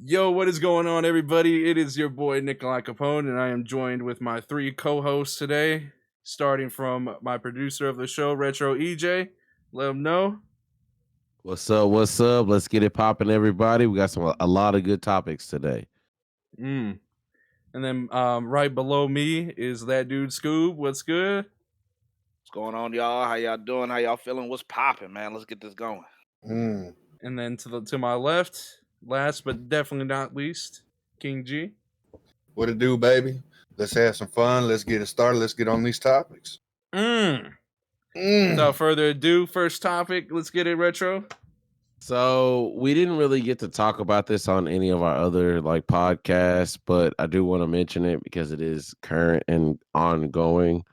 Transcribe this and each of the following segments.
Yo, what is going on, everybody? It is your boy Nikolai Capone, and I am joined with my three co-hosts today, starting from my producer of the show, Retro EJ. Let him know. What's up? What's up? Let's get it popping, everybody. We got a lot of good topics today. And then right below me is that dude Scoob. What's good? What's going on, y'all? How y'all doing? How y'all feeling? What's popping, man? Let's get this going. And then to my left, last but definitely not least, King G. What it do, baby? Let's have some fun. Let's get it started. Let's get on these topics. Without further ado, first topic. Let's get it, Retro. So we didn't really get to talk about this on any of our other podcasts, but I do want to mention it because it is current and ongoing.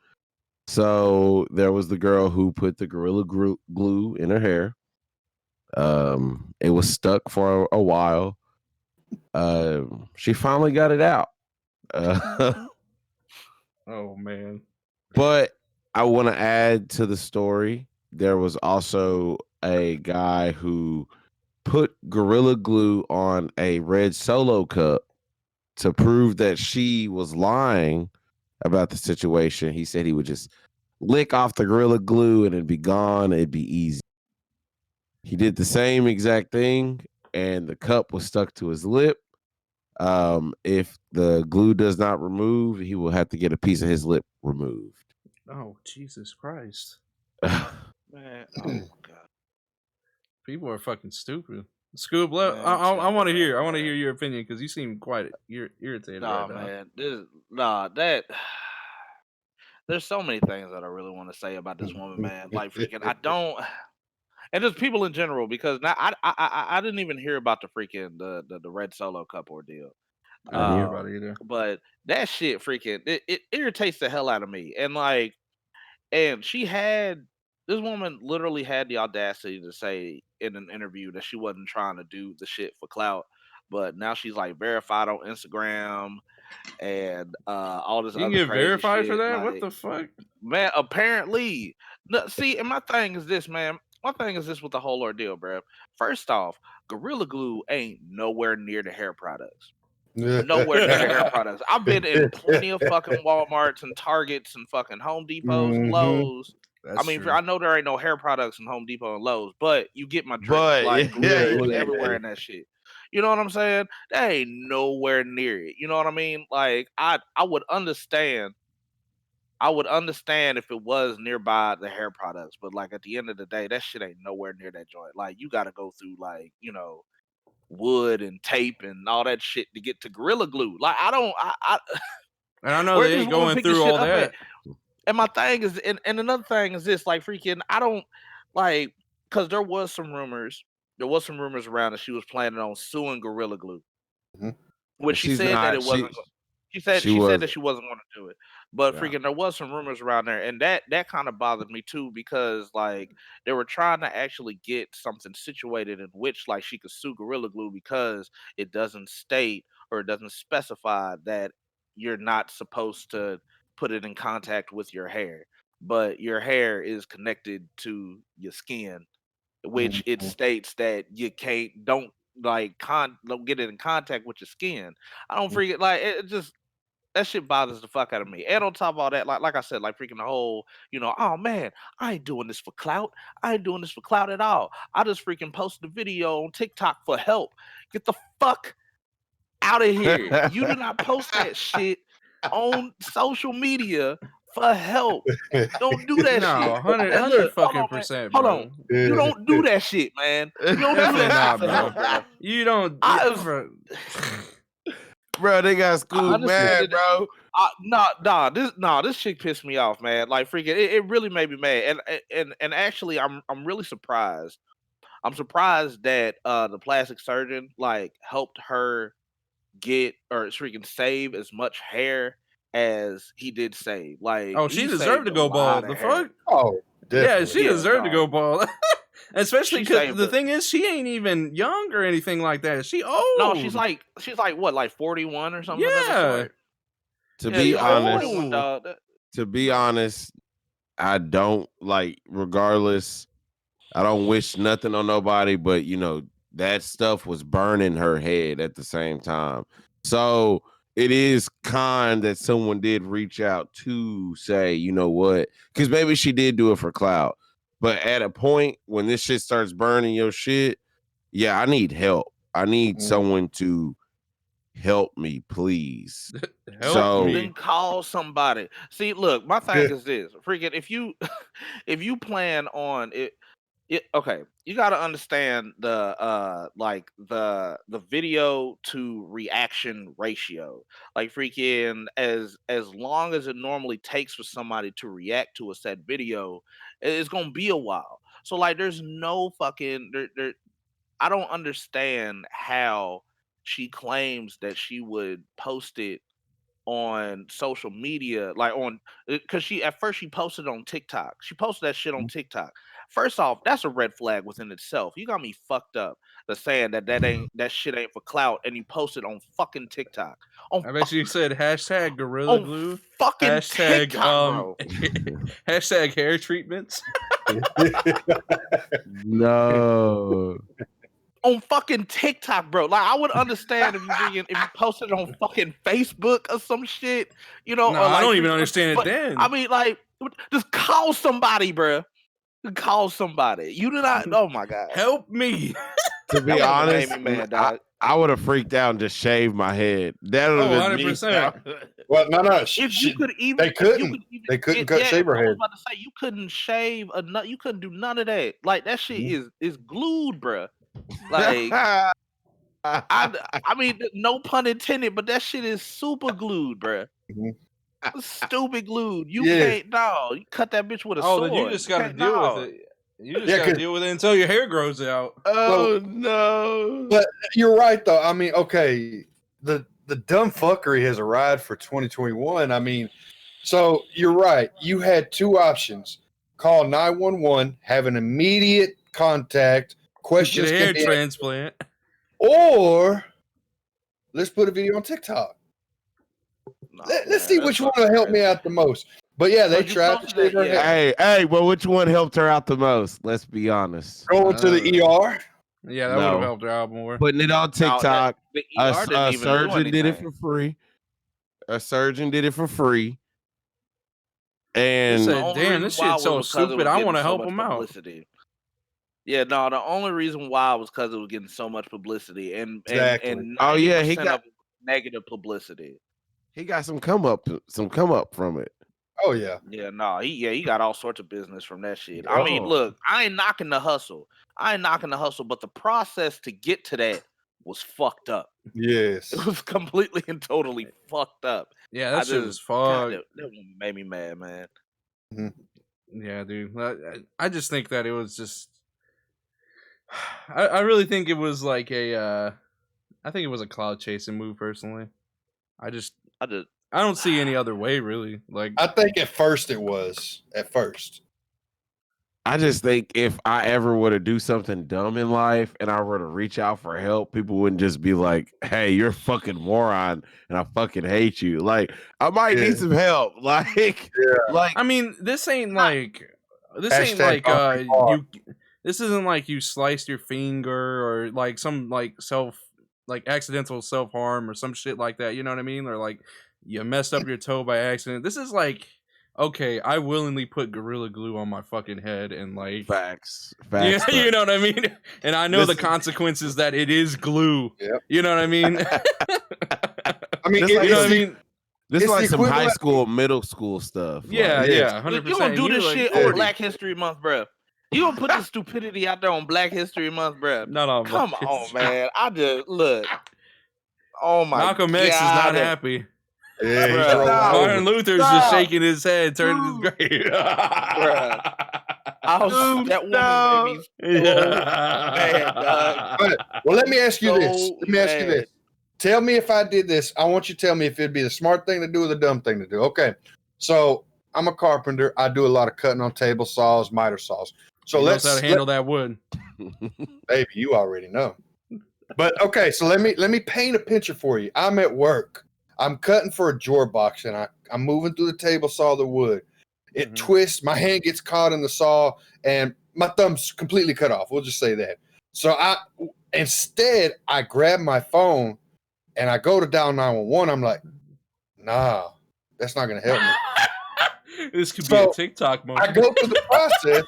So there was the girl who put the Gorilla Glue in her hair. It was stuck for a while. She finally got it out. Oh man! But I want to add to the story. There was also a guy who put Gorilla Glue on a red Solo cup to prove that she was lying about the situation. He said he would just lick off the Gorilla Glue and it'd be gone. It'd be easy. He did the same exact thing, and the cup was stuck to his lip. If the glue does not remove, he will have to get a piece of his lip removed. Oh, Jesus Christ. Man, oh my God. People are fucking stupid. Scoob, I want to hear. I want to hear your opinion because you seem quite irritated. Nah, right man. There's so many things that I really want to say about this woman, man. Like freaking, I don't, and just people in general, because now I didn't even hear about the freaking the red Solo cup ordeal. I didn't hear about it either. But that shit freaking it irritates the hell out of me. And this woman literally had the audacity to say in an interview that she wasn't trying to do the shit for clout, but now she's like verified on Instagram and all this. You can other get crazy verified shit. for that? Like, what the fuck? Man, apparently. No, see, and my thing is this, man. My thing is this with the whole ordeal, bro. First off, Gorilla Glue ain't nowhere near the hair products. Nowhere near the hair products. I've been in plenty of fucking Walmarts and Targets and fucking Home Depots and Lowe's. That's true. I know there ain't no hair products in Home Depot and Lowe's, but you get my drift. Like, Gorilla Glue everywhere in that shit. You know what I'm saying? That ain't nowhere near it. You know what I mean? Like, I would understand. I would understand if it was nearby the hair products, but like at the end of the day, that shit ain't nowhere near that joint. Like, you got to go through wood and tape and all that shit to get to Gorilla Glue. Like, and I know they ain't going through all that. And my thing is, and another thing is this, like freaking, I don't like, because there was some rumors around that she was planning on suing Gorilla Glue, which she said that it wasn't. She said that she wasn't going to do it, but freaking there was some rumors around there, and that kind of bothered me too, because like they were trying to actually get something situated in which like she could sue Gorilla Glue because it doesn't state or it doesn't specify that you're not supposed to put it in contact with your hair, but your hair is connected to your skin, which it states that you don't get it in contact with your skin. I don't freaking like it. Just that shit bothers the fuck out of me. And on top of all that, like I said, like freaking the whole, oh man, I ain't doing this for clout. I ain't doing this for clout at all. I just freaking posted a video on TikTok for help. Get the fuck out of here. You do not post that shit on social media for help. Don't do that shit. 100 fucking percent. Hold on. You don't do that shit, man. You don't do that shit for help, bro. You don't. Bro, they got schooled mad, bro. This chick pissed me off, man. Like freaking, it really made me mad. And actually, I'm really surprised. I'm surprised that the plastic surgeon like helped her get or freaking save as much hair as he did save. Like, oh, she deserved to go bald. The fuck? Oh, definitely. Yeah, she deserved to go bald. Especially because the thing is, she ain't even young or anything like that. She old. No, she's like what, like 41 or something. Yeah. To be honest, I don't regardless. I don't wish nothing on nobody, but that stuff was burning her head at the same time. So it is kind that someone did reach out to say, you know what? Because maybe she did do it for clout. But at a point when this shit starts burning your shit, yeah, I need help. I need someone to help me, please. Help me. Then call somebody. See, look, my thing is this: freaking, if you plan on it, okay, you got to understand the the video to reaction ratio. Like freaking, as long as it normally takes for somebody to react to a said video, it's gonna be a while. So like, there's no fucking there. I don't understand how she claims that she would post it on social media, like on, because she at first she posted on TikTok. She posted that shit on TikTok. First off, that's a red flag within itself. You got me fucked up. The saying that shit ain't for clout, and you posted on fucking TikTok. I bet you said hashtag Gorilla On Glue. fucking Hashtag TikTok, bro. hashtag hair treatments. No. On fucking TikTok, bro. Like, I would understand if you posted it on fucking Facebook or some shit, you know. No, or like, I don't even understand it then. I mean, like, just call somebody, bro. Call somebody. You do not. Oh my god. Help me. To be honest, dog. I would have freaked out and just shaved my head. That would have been 100%. Well, no. If you could even, they couldn't. They couldn't cut shave her I was head. about to say you couldn't shave a nut. You couldn't do none of that. Like that shit is glued, bro. Like I mean, no pun intended, but that shit is super glued, bro. Stupid glued. You can't. No, you cut that bitch with a sword. Then you just got to deal with it. You just got to deal with it until your hair grows out. Oh no! But you're right, though. I mean, okay, the dumb fuckery has arrived for 2021. I mean, so you're right. You had two options: call 911, have an immediate contact, questions, get a hair transplant, or let's put a video on TikTok. Let's see which one will help me out the most. But yeah, they tried to shave her head. Hey, well, which one helped her out the most? Let's be honest. Going to the ER. Yeah, that would have helped her out more. Putting it on TikTok. A surgeon did it for free. And said, damn, this shit's so stupid. I want to help him out. Yeah, no, the only reason why was because it was getting so much publicity and oh yeah, he got negative publicity. He got some come up from it. Oh yeah. Yeah, no, he got all sorts of business from that shit. I mean, look, I ain't knocking the hustle, but the process to get to that was fucked up. Yes. It was completely and totally fucked up. Yeah, that shit was fucked. That made me mad, man. Mm-hmm. Yeah, dude. I just think that it was just I really think it was like I think it was a cloud chasing move personally. I don't see any other way, really. Like, I think at first it was. At first, I just think if I ever were to do something dumb in life and I were to reach out for help, people wouldn't just be like, "Hey, you're a fucking moron, and I fucking hate you." Like, I might need some help. Like, I mean, this isn't like you sliced your finger or like some like accidental self-harm or some shit like that, you know what I mean? Or like you messed up your toe by accident. This is like, okay, I willingly put Gorilla Glue on my fucking head and like facts. Yeah, you know what I mean? And I know the consequences that it is glue. Yep. You know what I mean? I mean, you know what I mean? This is like some high school, middle school stuff. Yeah, like, yeah, 100%. You gonna do this shit on Black History Month, bro? You gonna put this stupidity out there on Black History Month, bro? Not on Come on, man. I just look. Oh my Malcolm X is not happy. Yeah, Martin Luther's just shaking his head, turning his grave. That woman made me so mad, dog. Well, let me ask you this. Tell me if I did this. I want you to tell me if it'd be the smart thing to do or the dumb thing to do. Okay. So I'm a carpenter. I do a lot of cutting on table saws, miter saws. So let's handle that wood. Baby, you already know. But okay, so let me paint a picture for you. I'm at work. I'm cutting for a drawer box, and I'm moving through the table saw the wood. It twists. My hand gets caught in the saw, and my thumb's completely cut off. We'll just say that. So Instead, I grab my phone and I go to dial 911. I'm like, nah, that's not going to help me. This could be a TikTok moment. I go through the process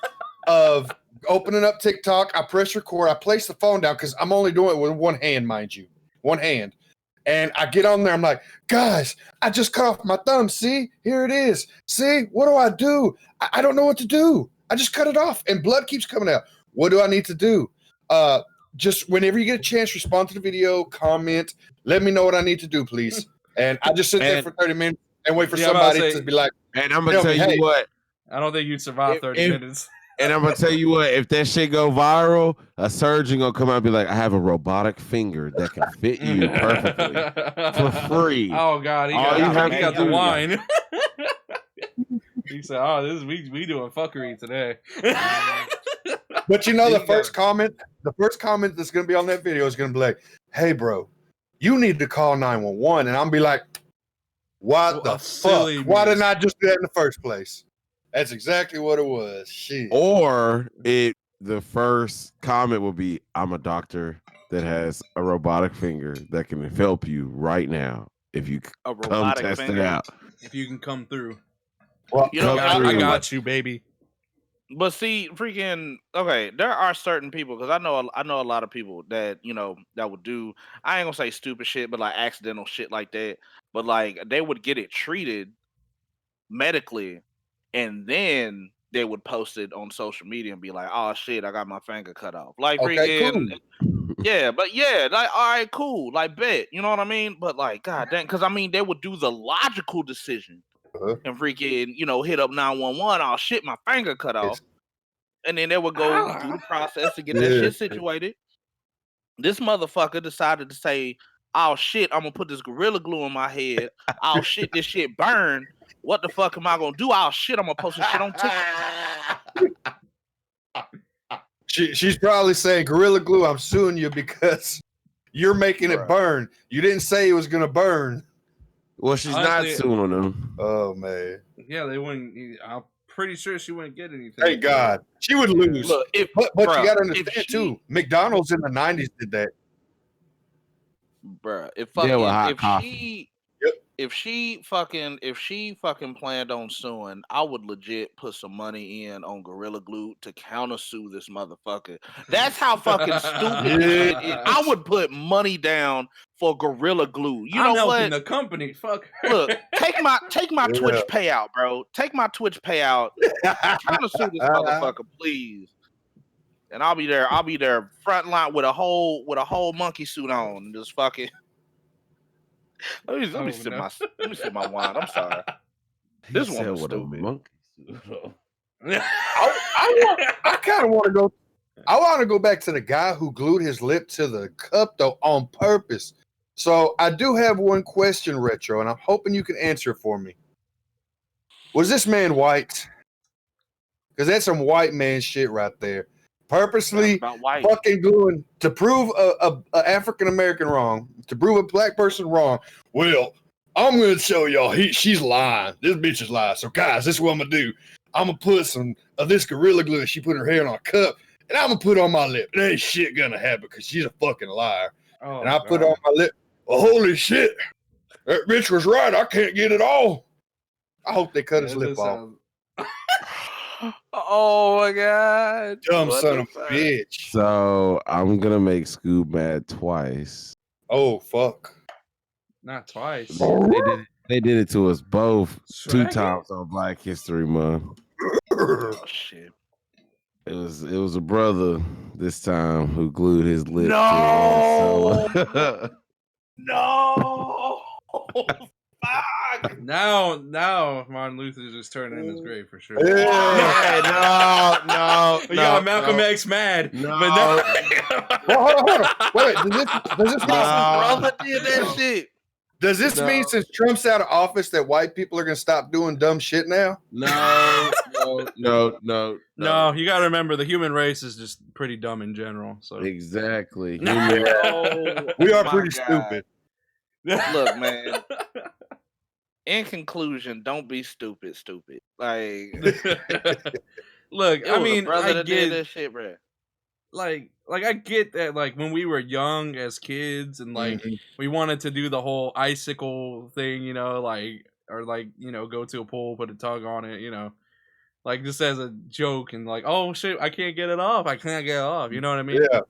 of opening up TikTok. I press record. I place the phone down because I'm only doing it with one hand, mind you. One hand. And I get on there. I'm like, guys, I just cut off my thumb. See, here it is. See, what do I do? I don't know what to do. I just cut it off and blood keeps coming out. What do I need to do? Just whenever you get a chance, respond to the video, comment, let me know what I need to do, please. And I just sit there for 30 minutes and wait for somebody to be like, and I'm going to tell you what. I don't think you'd survive 30 minutes. And I'm going to tell you what, if that shit go viral, a surgeon going to come out and be like, I have a robotic finger that can fit you perfectly for free. Oh, God. He got the wine. He said, oh, we doing fuckery today. But you know, the first comment that's going to be on that video is going to be like, hey, bro, you need to call 911. And I'm be like, what the fuck? Why didn't I just do that in the first place? That's exactly what it was. Shit. Or the first comment will be, I'm a doctor that has a robotic finger that can help you right now. If you come test it out. If you can come through. Well, you know, I got you, baby. But see, freaking okay, there are certain people, because I know a lot of people that, you know, that would do, I ain't gonna say stupid shit, but like accidental shit like that. But like they would get it treated medically, and then they would post it on social media and be like, "Oh shit, I got my finger cut off." Like freaking, cool. Yeah, but yeah, like all right, cool, like bet, you know what I mean? But like, god damn, because I mean, they would do the logical decision and freaking, you know, hit up 911. Oh shit, my finger cut off, and then they would go through the process to get that shit situated. This motherfucker decided to say, "Oh shit, I'm gonna put this Gorilla Glue in my head. Oh shit, this shit burn. What the fuck am I gonna do? Oh shit, I'm gonna post this shit on TikTok." She's probably saying, Gorilla Glue, I'm suing you because you're making it burn. You didn't say it was gonna burn. Well, she's not suing them. Oh man. Yeah, they wouldn't. I'm pretty sure she wouldn't get anything. Thank God. She would lose. Look, but you gotta understand too, McDonald's in the 90s did that. Bruh, if she fucking planned on suing, I would legit put some money in on Gorilla Glue to counter sue this motherfucker. That's how fucking stupid it is. I would put money down for Gorilla Glue. You know what? The company, fuck. Look, take my Twitch payout, bro. Take my Twitch payout. Counter sue this motherfucker, please. And I'll be there front line with a whole monkey suit on, just fucking. Let me sip my wine. I'm sorry. This one was stupid. I kind of want to go. I want to go back to the guy who glued his lip to the cup though on purpose. So I do have one question, Retro, and I'm hoping you can answer it for me. Was this man white? Because that's some white man shit right there. Purposely fucking gluing to prove a African American wrong, to prove a black person wrong. Well, I'm gonna show y'all she's lying. This bitch is lying. So guys, this is what I'm gonna do. I'm gonna put some of this Gorilla Glue. She put her hair on a cup, and I'm gonna put it on my lip. And ain't shit gonna happen because she's a fucking liar. And I put it on my lip. Well, holy shit, that bitch was right. I can't get it all. I hope they cut his lip off. Oh my god. Dumb son of a bitch. So I'm gonna make Scoob mad twice. Oh fuck. Not twice. They did it to us both 2 times on Black History Month. Oh shit. It was a brother this time who glued his lip to it. So. No. Fuck. Now Martin Luther's just turning in his grave for sure. Yeah, no. You got Malcolm X mad. No. But no. Hold on. Wait, does this brother did that shit? Does this mean since Trump's out of office that white people are gonna stop doing dumb shit now? No. No, you gotta remember the human race is just pretty dumb in general. So exactly. We are pretty stupid. Look, man. In conclusion, don't be stupid. Like, look, I mean, brother that did this shit, bro. like I get that, like when we were young as kids and like we wanted to do the whole icicle thing, you know, like or like, you know, go to a pool, put a tug on it, you know, like just as a joke and like, oh shit, I can't get it off, you know what I mean? Yeah,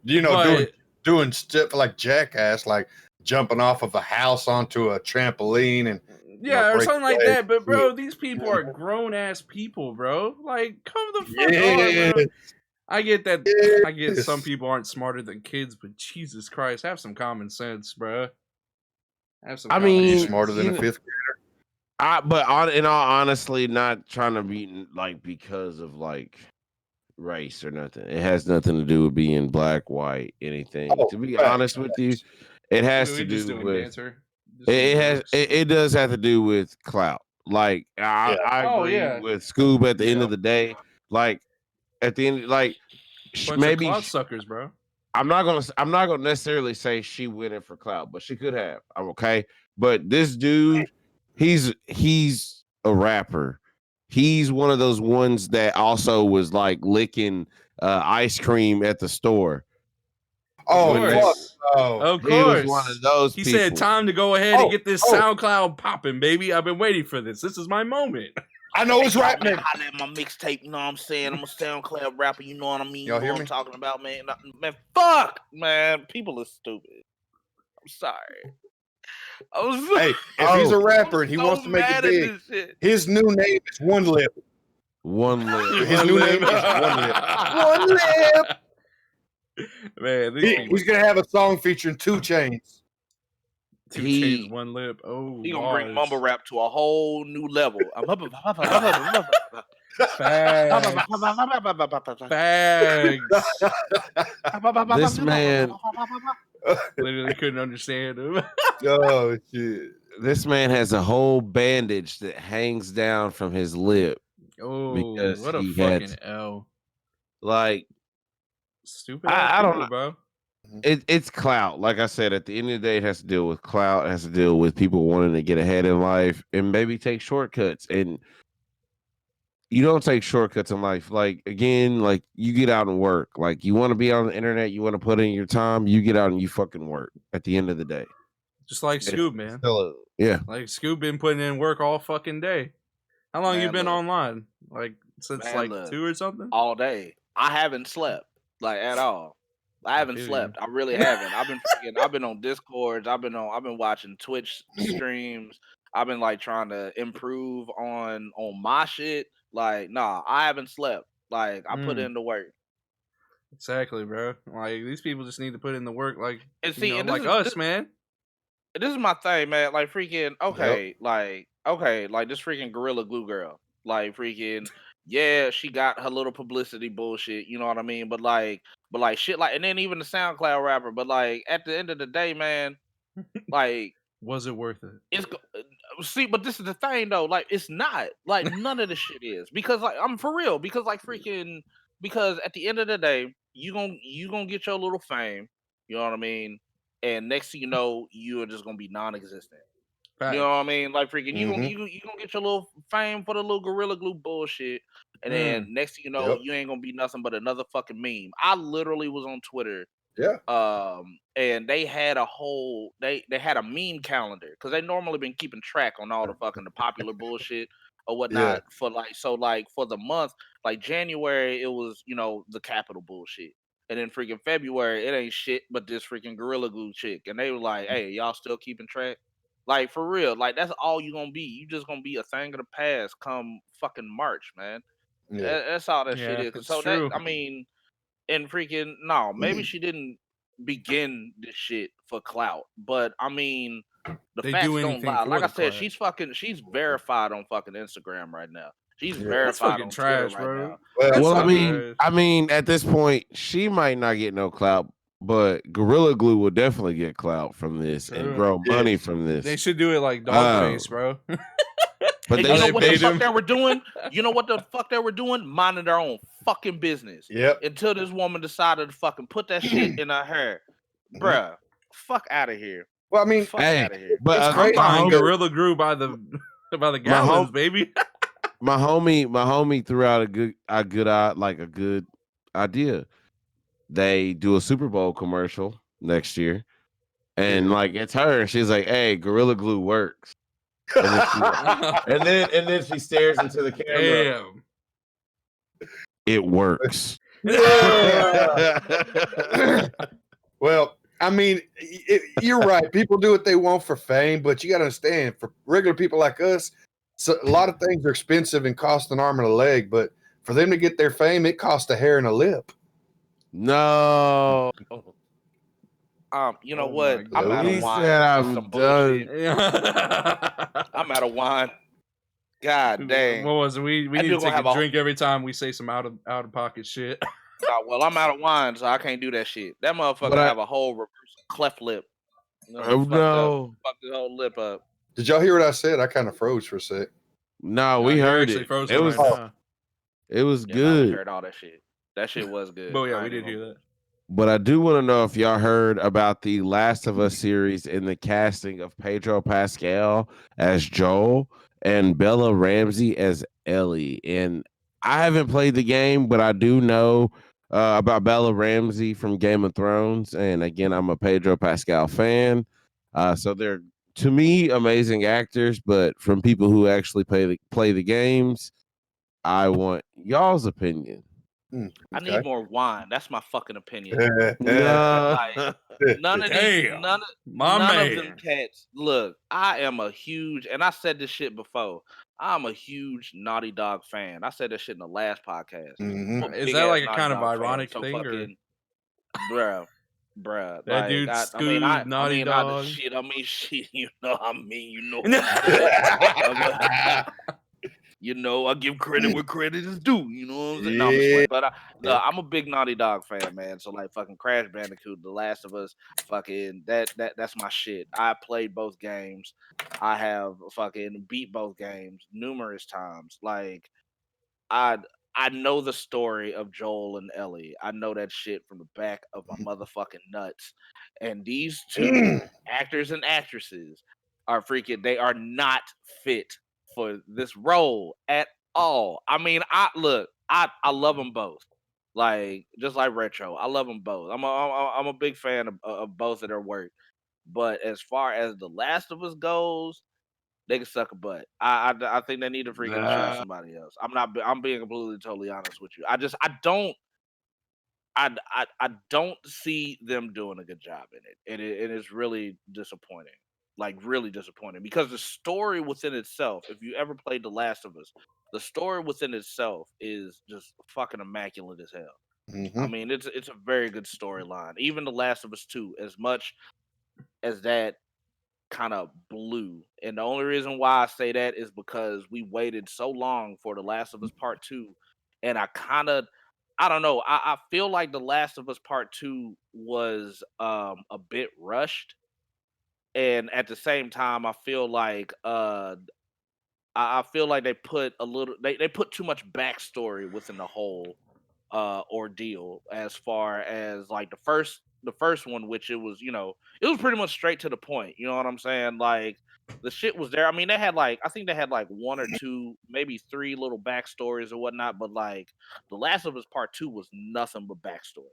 you know, But doing stuff like Jackass, like jumping off of a house onto a trampoline and yeah, or break something like legs that. But and bro, shit. these people are grown ass people, bro. Like, come the fuck on, Yes, bro. I get that. I get some yes. people aren't smarter than kids, but Jesus Christ, have some common sense, bro. Have some I common You mean, sense. smarter than you a know, fifth in all honestly, not trying to be like because of like race or nothing. It has nothing to do with being black, white, anything. grader. To be Oh, honest with you, it has to We just do doing with banter. Just doing jokes. it does have to do with clout. Like Yeah. I Oh, agree yeah. with Scoob at the end Yeah. of the day. Like at the end, like Bunch maybe of clout suckers, bro. I'm not gonna necessarily say she went in for clout, but she could have. I'm okay. But this dude, he's a rapper. He's one of those ones that also was like licking ice cream at the store. Oh, When fuck. course. Oh. Of He was one course. of those He people. said, "Time to go ahead and Oh, get this oh. SoundCloud popping, baby. I've been waiting for this. This is my moment." I know it's right, man. Holla at my mixtape, you know what I'm saying? I'm a SoundCloud rapper, you know what I mean? Y'all You know hear what me? I'm talking about, man? Man, fuck, man. People are stupid. I'm sorry. Hey, if he's a rapper and he so wants to make it mad at big, this shit. his new name is One Lip. One lip. His new name is One Lip. One Lip. Man, these people. He's gonna have a song featuring 2 Chainz. 2 he- Chainz, one lip. Oh, He gonna bring bars. mumble rap to a whole new level. Fags. Fags. This man, Literally couldn't understand him. Oh shit. this man has a whole bandage that hangs down from his lip. Oh, Because what a he fucking had- L. Like Stupid I ass don't people, know. bro. It's clout. Like I said, at the end of the day, it has to deal with clout. It has to deal with people wanting to get ahead in life and maybe take shortcuts. And you don't take shortcuts in life. Like again, like you get out and work. Like you want to be on the internet, you want to put in your time, you get out and you fucking work at the end of the day. Just like Scoob, man. Yeah. Like Scoob been putting in work all fucking day. How long you Man, been look. online? Like since Man, like look. 2 or something? All day. I haven't slept, like, at all. I haven't feel slept. you. I really haven't. I've been on Discords. I've been watching Twitch streams. I've been like trying to improve on my shit. Like, nah, I haven't slept. Like, I put in the work. Exactly, bro. Like these people just need to put in the work, like And see, you know, and like us, man. this is my thing, man. Like freaking like this freaking Gorilla Glue girl. Like freaking yeah, she got her little publicity bullshit, you know what I mean? But like shit like and then even the SoundCloud rapper, but like at the end of the day, man, like Was it worth it? it's see, but this is the thing though, like it's not. Like none of the shit is because like I'm for real, because like freaking because at the end of the day, you gonna get your little fame, you know what I mean? And next thing you know, you are just gonna be non-existent. Facts. You know what I mean? Like freaking, you Mhm. gonna get your little fame for the little Gorilla Glue bullshit, and then next thing you know, Yep. you ain't gonna be nothing but another fucking meme. I literally was on Twitter, Yeah. and they had a whole they had a meme calendar because they normally been keeping track on all the fucking the popular bullshit or whatnot for like for the month like January it was the Capitol bullshit. And then freaking February, it ain't shit but this freaking Gorilla Glue chick. And they were like, hey, y'all still keeping track? Like, for real. Like, that's all you gonna be. You just gonna be a thing of the past come fucking March, man. Yeah. That's all that shit Yeah, is. it's So, true. I mean, and freaking, no, maybe she didn't begin this shit for clout. But, I mean, the They facts do don't anything lie. for Like I the said, clout. she's verified on fucking Instagram right now. She's Yeah. That's verified fucking on trash, Twitter right bro. now. Well, Well, so I mean, at this point, she might not get no clout, but Gorilla Glue will definitely get clout from this and True. grow money Yes. from this. They should do it like Dogface, bro. But And they you know should what the paid fuck him. they were doing? You know what the fuck they were doing? Minding their own fucking business. Yep. Until this woman decided to fucking put that shit in her hair. Bruh, fuck out of here. Well, I mean, Fuck Hey, out of here. but It's I'm crazy. buying homie- Gorilla Glue by the gallons, baby. my homie threw out a good idea. they do a Super Bowl commercial next year, and like it's her, and she's like, "Hey, Gorilla Glue works," and then she stares into the camera. Damn. It works. Well, I mean, you're right. People do what they want for fame, but you got to understand, for regular people like us, so a lot of things are expensive and cost an arm and a leg. But for them to get their fame, it costs a hair and a lip. No. You know Oh what? my I'm out He of wine. said That's I'm some done. bullshit. I'm out of wine. God dang. What was it? We That need to dude gonna take have a a- drink every time we say some out of pocket shit. Nah, well, I'm out of wine, so I can't do that shit. That motherfucker But I- have a whole reverse cleft lip. You know, Oh fucked no. up. Fucked his whole lip up. Did y'all hear what I said? I kind of froze for a sec. No, we You're heard actually it. frozen It was right now. it was Yeah, nah, we good. heard all that shit. That shit was good. But yeah, I we ain't did even hear that. But I do want to know if y'all heard about the Last of Us series in the casting of Pedro Pascal as Joel and Bella Ramsey as Ellie. And I haven't played the game, but I do know about Bella Ramsey from Game of Thrones. And again, I'm a Pedro Pascal fan. So they're, to me, amazing actors. But from people who actually play the games, I want y'all's opinion. I need more wine. That's my fucking opinion. No. None of Damn, these, none my of them man. cats. Look, I am a huge, and I said this shit before. I'm a huge Naughty Dog fan. I said that shit in the last podcast. Mhm. I'm a Is big that ass like a Naughty kind of Dog fan, ironic so thing, or fucking, bruh. that Like, dude I screwed mean, Naughty Dog? shit. I mean, shit. You know, you know. You know, I give credit where credit is due. You know what I'm saying? No, I'm just playing. But I'm a big Naughty Dog fan, man. So like, fucking Crash Bandicoot, The Last of Us, fucking that's my shit. I played both games. I have fucking beat both games numerous times. Like, I I know the story of Joel and Ellie. I know that shit from the back of my motherfucking nuts. And these two actors and actresses are freaking. They are not fit for this role at all. I mean, I love them both. Like, just like Retro, I love them both. I'm a big fan of both of their work. But as far as The Last of Us goes, they can suck a butt. I think they need to freaking choose somebody else. I'm being completely totally honest with you. I don't see them doing a good job in it. It is really disappointing. Like, really disappointing, because the story within itself, if you ever played The Last of Us, the story within itself is just fucking immaculate as hell. I mean, it's a very good storyline. Even The Last of Us 2, as much as that kind of blew. And the only reason why I say that is because we waited so long for The Last of Us Part 2. And I don't know. I feel like The Last of Us Part 2 was a bit rushed. And at the same time, I feel like I feel like they put they put too much backstory within the whole ordeal, as far as like the first one, which it was, it was pretty much straight to the point. You know what I'm saying? Like, the shit was there. I mean, I think they had like one or two, maybe three little backstories or whatnot, but like The Last of Us Part 2 was nothing but backstory.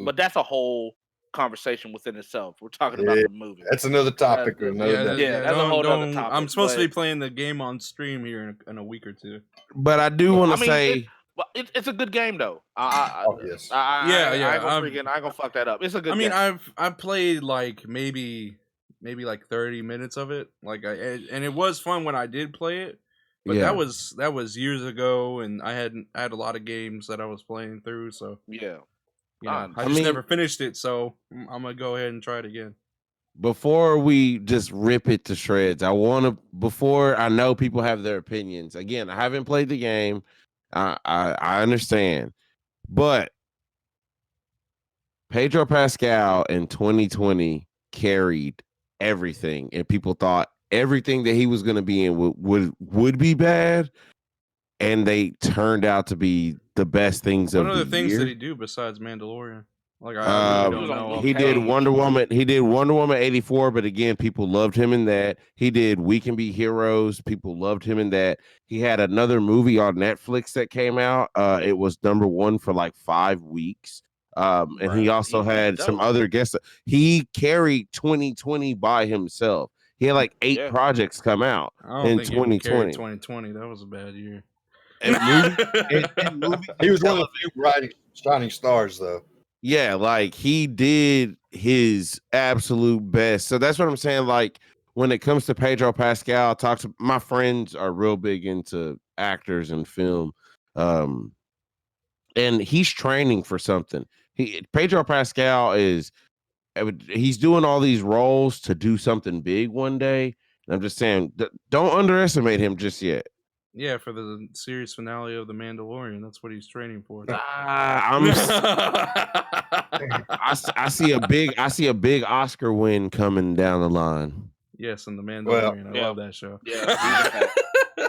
But that's a whole conversation within itself. We're talking about the movie. That's another topic. Yeah, That's a whole other topic. I'm supposed to be but- playing the game on stream here in a week or two. But I do want to say, it's a good game though. Yes. I ain't gonna fuck that up. It's a good. I mean, game. I've played like maybe like 30 minutes of it. Like, and it was fun when I did play it. But yeah. that was years ago, and I had a lot of games that I was playing through. So yeah, I just never finished it. So I'm gonna go ahead and try it again. Before we just rip it to shreds, before I know people have their opinions. Again, I haven't played the game. I understand, but Pedro Pascal in 2020 carried everything, and people thought everything that he was going to be in would be bad, and they turned out to be the best things of the year. What other things did he do besides Mandalorian? Like, I really don't know. He did Wonder Woman. He did Wonder Woman 84, but again, people loved him in that. He did We Can Be Heroes. People loved him in that. He had another movie on Netflix that came out. It was #1 for like 5 weeks. And he also had some other guests. He carried 2020 by himself. He had like 8 projects come out in 2020. 2020, that was a bad year. And movie, he was one of the few shining stars, though. Yeah, like he did his absolute best. So that's what I'm saying. Like when it comes to Pedro Pascal, my friends are real big into actors and film. And he's training for something. Pedro Pascal he's doing all these roles to do something big one day. And I'm just saying, don't underestimate him just yet. Yeah, for the series finale of The Mandalorian, that's what he's training for. I see a big Oscar win coming down the line. Yes, and The Mandalorian. I love that show. Yeah.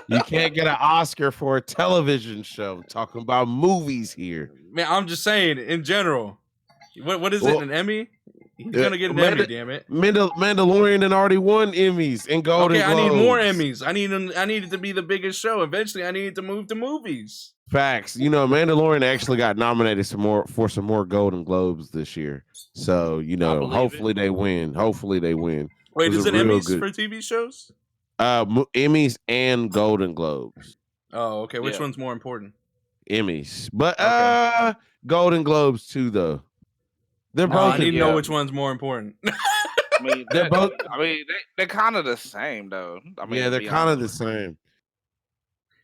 You can't get an Oscar for a television show. Talking about movies here. Man, I'm just saying, in general. What is it? An Emmy? He's gonna get an Emmy, damn it. Mandalorian and already won Emmys and Golden Globes. I need more Emmys. I need it to be the biggest show. Eventually, I need it to move to movies. Facts. You know, Mandalorian actually got nominated for some more Golden Globes this year. So, hopefully they win. Wait, is it Emmys for TV shows? Emmys and Golden Globes. Oh, okay. Which one's more important? Emmys. But Golden Globes too, though. They're both. I need to know which one's more important. I mean, they're both. I mean, they're kind of the same, though. I mean, yeah, they're kind of the same.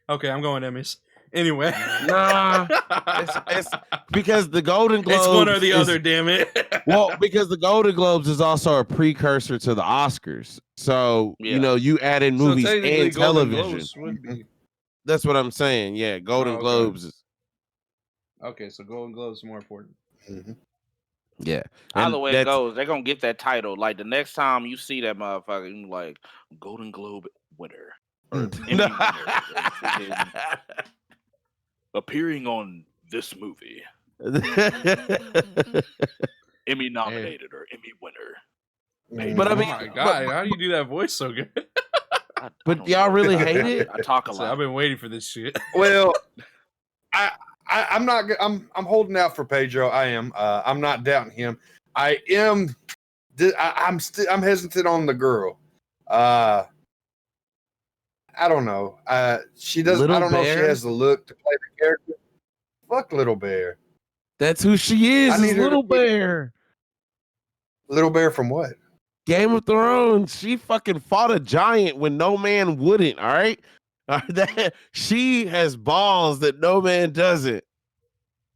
Okay, I'm going Emmys. Anyway, nah, it's because the Golden Globes. It's one or the other, damn it. Well, because the Golden Globes is also a precursor to the Oscars. So you add in movies and television. That's what I'm saying. Yeah, Golden Globes is. Okay, so Golden Globes is more important. Mm-hmm. Yeah. Either way it goes, they're gonna get that title. Like the next time you see that motherfucker, you like Golden Globe winner or Emmy winner, appearing on this movie, Emmy nominated or Emmy winner. But I mean, oh my God, how do you do that voice so good? But y'all really hate it? I talk a lot. I've been waiting for this shit. Well, I'm not. I'm holding out for Pedro. I am. I'm not doubting him. I am. I'm hesitant on the girl. I don't know. She doesn't. I don't know if she has the look to play the character. Fuck Little Bear. That's who she is. Little Bear. Little Bear from what? Game of Thrones. She fucking fought a giant when no man wouldn't. All right. She has balls that no man doesn't.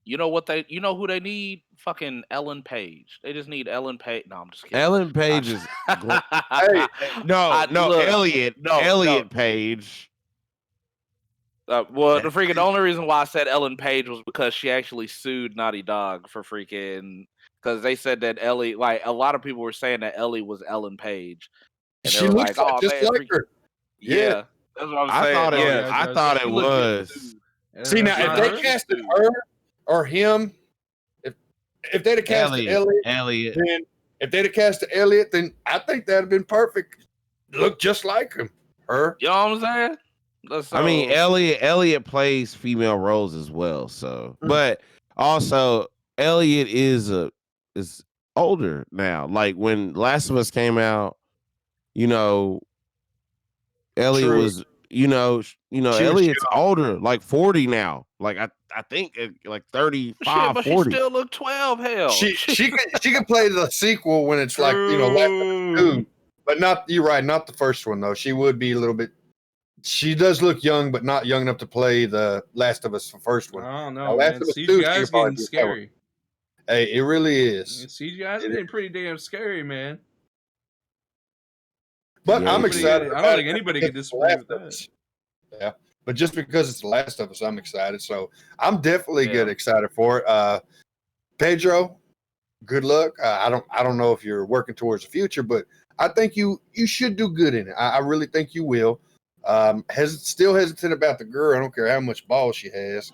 You know what you know who they need? Fucking Ellen Page. They just need Ellen Page. No, I'm just kidding. Ellen Page is Elliot Page. The only reason why I said Ellen Page was because she actually sued Naughty Dog for because they said that Ellie, like a lot of people were saying that Ellie was Ellen Page. And she looks like, just like her. Yeah. That's what I'm saying. I thought it was. See, now, if they casted her or him, if they'd have casted Elliot, then if they'd have casted Elliot, then I think that'd have been perfect. Look just like him. Her. You know what I'm saying? I mean, Elliot plays female roles as well. So, but also Elliot is older now. Like when Last of Us came out, Elliot was, Elliot's older, like 40 now. Like I think like 35, but 40. She still look 12. Hell, she can play the sequel when it's like Last of Us 2, but not. You're right, not the first one though. She would be a little bit. She does look young, but not young enough to play the Last of Us first one. Oh no, man. CGI is getting scary. Hey, it really is. CGI is getting pretty damn scary, man. But I'm excited. I don't think anybody can disagree with that. Yeah, but just because it's The Last of Us, I'm excited. So I'm definitely excited for it. Pedro, good luck. I don't know if you're working towards the future, but I think you should do good in it. I really think you will. Still hesitant about the girl. I don't care how much ball she has.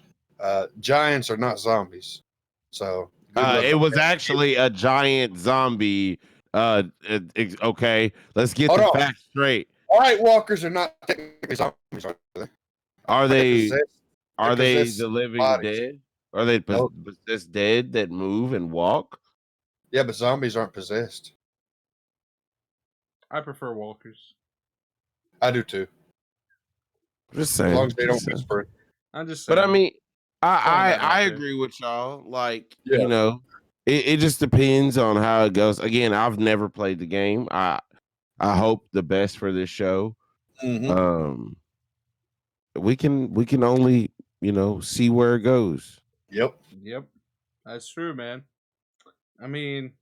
Giants are not zombies. So it was actually a giant zombie. Okay, let's get the facts straight. White Walkers are not technically zombies, are they? Are they the living dead? Are they No. possessed dead that move and walk? Yeah, but zombies aren't possessed. I prefer walkers. I do too. Just As long saying. as they don't whisper. I'm just saying. But I mean, Throwing that out I there. agree with y'all. Like, Yeah. you know, it just depends on how it goes. Again, I've never played the game. I hope the best for this show. Mm-hmm. We can only, you know, see where it goes. Yep. Yep, that's true, man. I mean,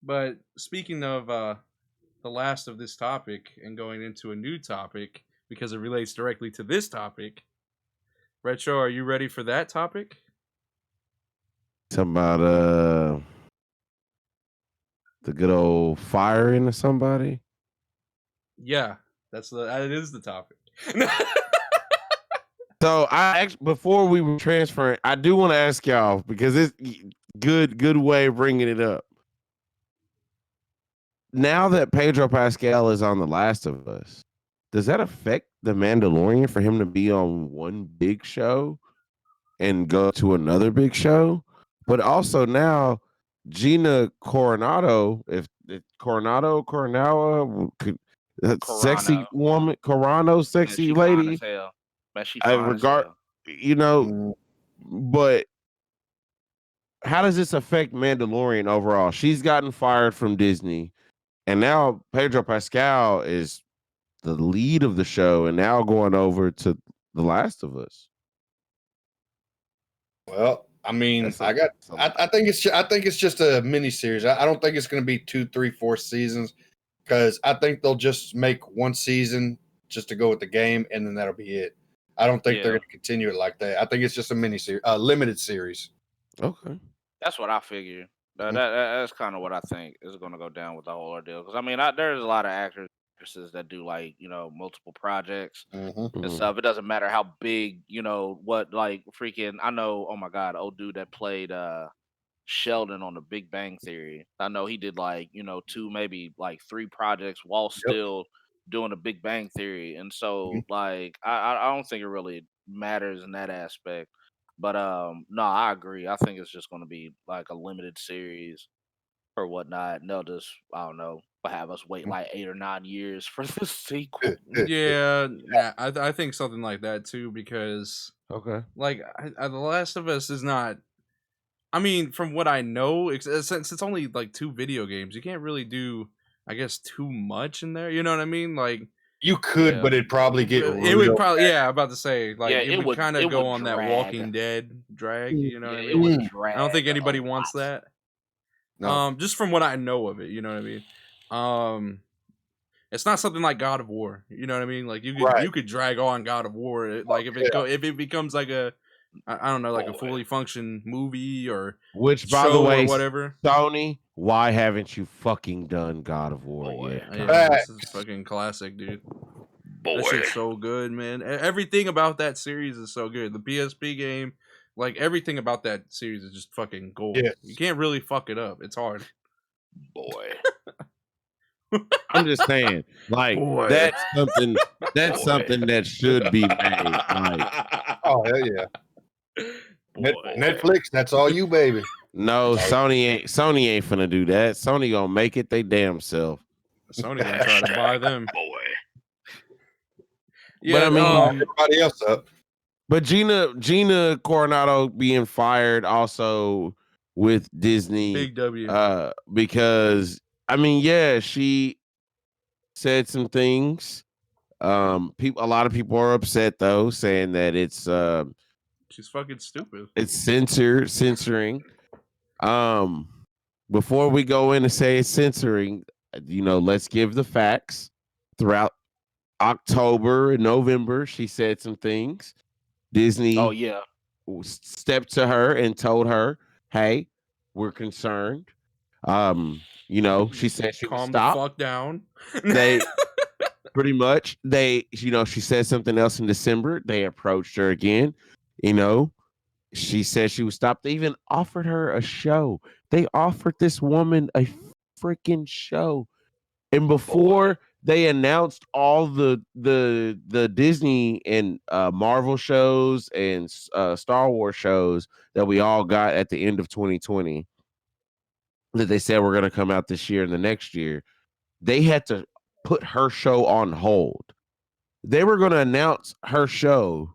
but speaking of the last of this topic and going into a new topic because it relates directly to this topic, Retro, are you ready for that topic? Talking about the good old firing of somebody. Yeah, that is the topic. So I actually, before we were transferring, I do want to ask y'all because it's good way of bringing it up. Now that Pedro Pascal is on The Last of Us, does that affect the Mandalorian for him to be on one big show and go to another big show? But also now Gina Coronado, if Coronado, that sexy Carano. woman, Carano, Man, sexy she fine lady. as hell. Man, she I fine as regard, hell. you know, Mm, but how does this affect Mandalorian overall? She's gotten fired from Disney, and now Pedro Pascal is the lead of the show, and now going over to The Last of Us. Well, I mean, That's a lot. I think it's just a mini series. I don't think it's going to be 2, 3, 4 seasons because I think they'll just make one season just to go with the game, and then that'll be it. I don't think they're Yeah. going to continue it like that. I think it's just a mini series, limited series. Okay. That's what I figured. Mhm. That's kind of what I think is going to go down with the whole ordeal. Because I mean, there's a lot of actresses that do like multiple projects Mm-hmm. and Mhm. stuff. It doesn't matter how big, what like freaking. I know. Oh my god, old dude that played Sheldon on The Big Bang Theory. I know he did like 2, maybe like 3 projects while Yep. still doing The Big Bang Theory. And so Mhm. like I don't think it really matters in that aspect. But no, I agree. I think it's just going to be like a limited series or whatnot. And they'll just I don't know have us wait like 8 or 9 years for the sequel. Yeah, nah, I think something like that too because Okay. like The Last of Us is not. I mean, from what I know, since it's only like 2 video games, you can't really do, I guess, too much in there. You know what I mean? Like You could, Yeah. but it'd probably get it would real. probably, yeah, I'm about to say, like Yeah, it would kind it of go would on that drag. Walking Dead drag. You know Yeah, what I it mean? would Mm. drag. I don't think a anybody lot. wants that. No. Just from what I know of it, you know what I mean. It's not something like God of War. You know what I mean? Like Right. you could drag on God of War. Like if it becomes like a I don't know, like a Boy. fully function movie or Which, by the show or way, whatever. Sony, why haven't you fucking done God of War Boy. yet? Yeah, guys? this is fucking classic, dude. That shit's so good, man. Everything about that series is so good. The PSP game, like everything about that series is just fucking gold. Yes. You can't really fuck it up. It's hard. Boy. I'm just saying, like Boy. that's something. That's Boy. something that should be made. Like, Oh hell yeah. Boy. Netflix, that's all you, baby. no, Sony ain't finna do that. Sony gonna make it they damn self. Sony gonna try to buy them. Boy. Yeah, But I mean, Everybody else up. but Gina Coronado being fired also with Disney, big W. because I mean, yeah, she said some things. A lot of people are upset though, saying that She's fucking stupid. it's censoring. Before we go in and say it's censoring, let's give the facts. Throughout October and November, she said some things. Disney Oh yeah. stepped to her and told her, "Hey, we're concerned." She said she would Calm stop. the fuck down. They pretty much she said something else in December. They approached her again. She said she would stop. They even offered her a show. They offered this woman a freaking show. And before they announced all the Disney and Marvel shows and Star Wars shows that we all got at the end of 2020 that they said were going to come out this year and the next year. They had to put her show on hold. They were going to announce her show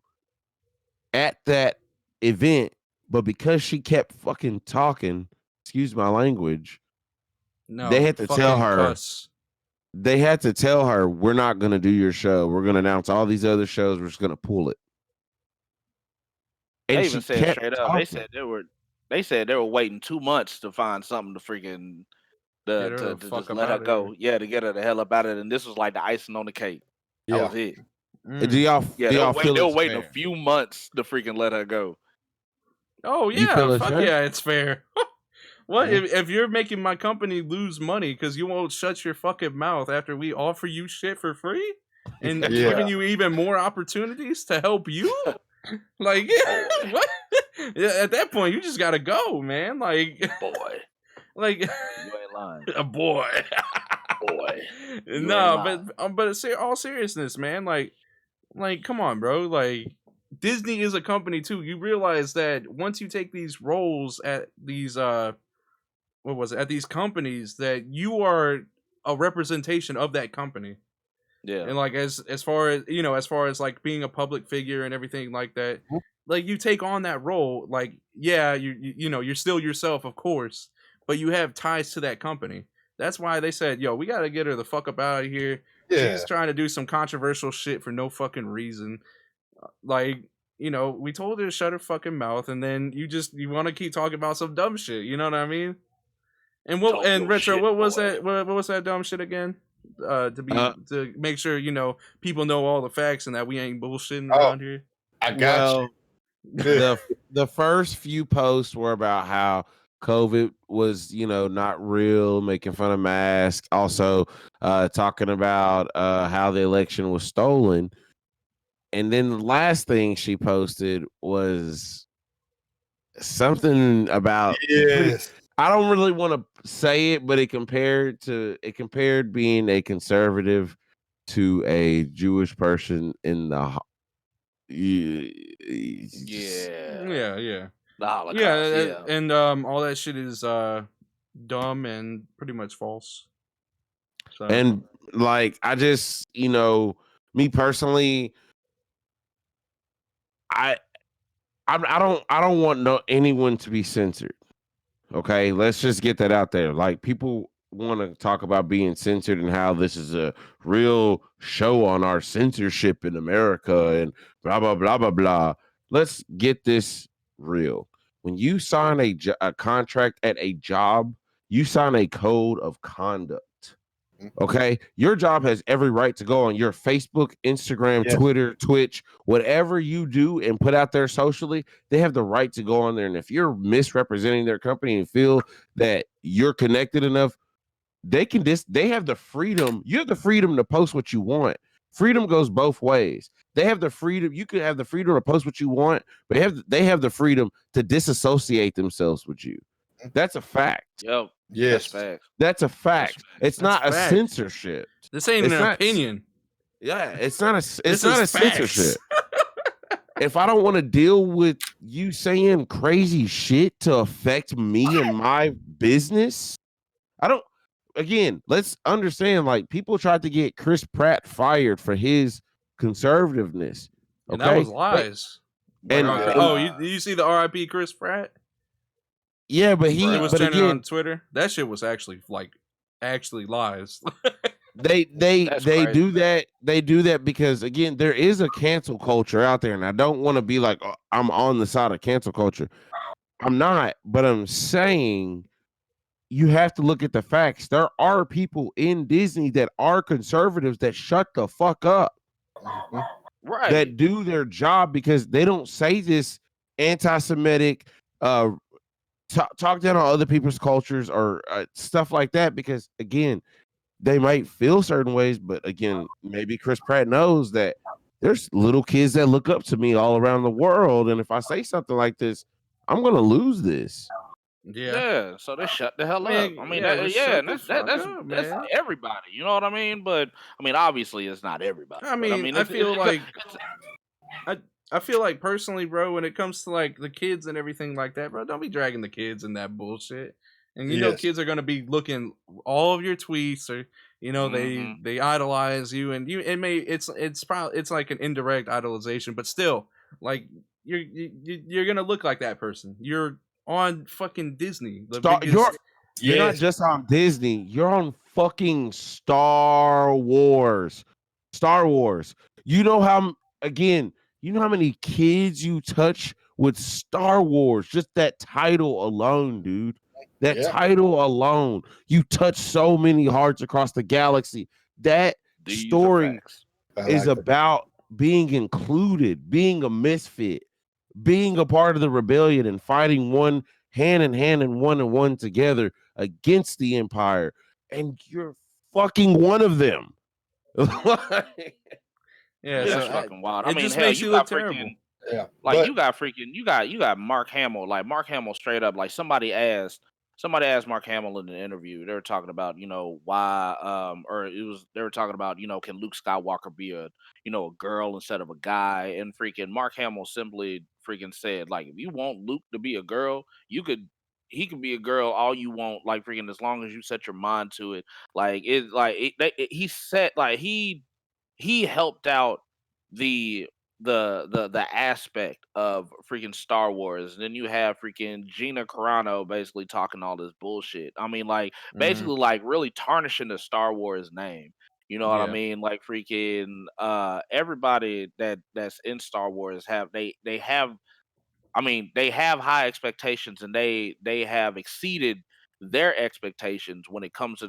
at that event, but because she kept fucking talking, excuse my language, No, they had to tell her. Cuss. They had to tell her, we're not going to do your show. We're going to announce all these other shows. We're just going to pull it. And they even she said kept straight up. talking. They said they were waiting 2 months to find something to freaking to just let her go. Yeah, to get her the hell up out of it. And this was like the icing on the cake. That was it. Do y'all feel they were it's waiting fair? a few months to freaking let her go. Oh You feel yeah, it's fuck fair? yeah, it's fair. What Yeah. if you're making my company lose money because you won't shut your fucking mouth after we offer you shit for free and Yeah. giving you even more opportunities to help you? Like, yeah, what? Yeah, at that point, you just gotta go, man. Like, Boy, like you ain't lying. a boy. Boy, you No, ain't but all seriousness, man. Like, come on, bro. Like, Disney is a company too. You realize that once you take these roles at these what was it, at these companies, that you are a representation of that company. Yeah. And like as far as as far as like being a public figure and everything like that, like you take on that role. Like, yeah, you're still yourself, of course, but you have ties to that company. That's why they said, yo, we gotta get her the fuck up out of here. Yeah. She's trying to do some controversial shit for no fucking reason. Like, we told her to shut her fucking mouth, and then you want to keep talking about some dumb shit. You know what I mean? And Talk your Retro, shit, what was boy. that? What was that dumb shit again? To make sure people know all the facts and that we ain't bullshitting around here. I got you. The first few posts were about how COVID was, not real, making fun of masks, also talking about how the election was stolen. And then the last thing she posted was something about Yes. I don't really want to say it, but it compared being a conservative to a Jewish person in the Yeah. The Holocaust. And all that shit is dumb and pretty much false. So. And like I just, me personally, I don't want anyone to be censored. Okay, let's just get that out there. Like, people want to talk about being censored and how this is a real show on our censorship in America and blah blah blah blah blah. Let's get this real. When you sign a contract at a job, you sign a code of conduct. Okay, your job has every right to go on your Facebook, Instagram, Yes. Twitter, Twitch, whatever you do and put out there socially. They have the right to go on there, and if you're misrepresenting their company and feel that you're connected enough, they can they have the freedom. You have the freedom to post what you want. Freedom goes both ways. They have the freedom. You can have the freedom to post what you want, but they have the freedom to disassociate themselves with you. That's a fact. Yep. Yes. That's a fact. It's not a censorship. This ain't an opinion. Yeah, it's not a censorship. If I don't want to deal with you saying crazy shit to affect me and my business, I don't. Again, let's understand. Like, people tried to get Chris Pratt fired for his conservativeness. Okay? And that was lies. And you see the R.I.P. Chris Pratt? Yeah, but he was but turning again, on Twitter. That shit was actually lies. They do that. They do that because, again, there is a cancel culture out there, and I don't want to be like, oh, I'm on the side of cancel culture. I'm not, but I'm saying you have to look at the facts. There are people in Disney that are conservatives that shut the fuck up, right? That do their job because they don't say this anti-Semitic, talk down on other people's cultures or stuff like that, because, again, they might feel certain ways, but again, maybe Chris Pratt knows that there's little kids that look up to me all around the world, and if I say something like this, I'm gonna lose this. Yeah, so they shut the hell up. I mean, well, shut the fuck that's up, that's man. everybody. You know what I mean? But I mean, obviously, it's not everybody. I But I mean, mean, I feel like it's I feel like personally, bro, when it comes to like the kids and everything like that, bro, don't be dragging the kids in that bullshit. And you know, Yes. kids are gonna be looking all of your tweets, or you know, they idolize you, and it's probably it's like an indirect idolization, but still, like you're gonna look like that person. You're on fucking Disney, the biggest. You're not Yes. just on Disney. You're on fucking Star Wars. Star Wars. You know how again, you know how many kids you touch with Star Wars? Just that title alone, dude. That Yeah. title alone. You touch so many hearts across the galaxy. That these are story facts. I is like that. about being included, being a misfit, being a part of the rebellion and fighting one hand in hand and one together against the empire. And you're fucking one of them. Yeah, Yeah, so that's fucking wild. I it mean, just hell, makes you you look got terrible. freaking Yeah. like But you got Mark Hamill. Like Mark Hamill straight up, like somebody asked Mark Hamill in an interview. They were talking about, why or it was they were talking about, can Luke Skywalker be a girl instead of a guy? And freaking Mark Hamill simply freaking said, like, if you want Luke to be a girl, he can be a girl all you want, like freaking as long as you set your mind to it. Like he said like he helped out the the aspect of freaking Star Wars. And then you have freaking Gina Carano basically talking all this bullshit. I mean, like basically like really tarnishing the Star Wars name. You know what I Yeah. mean? Like freaking everybody that's in Star Wars they have I mean, they have high expectations and they have exceeded their expectations when it comes to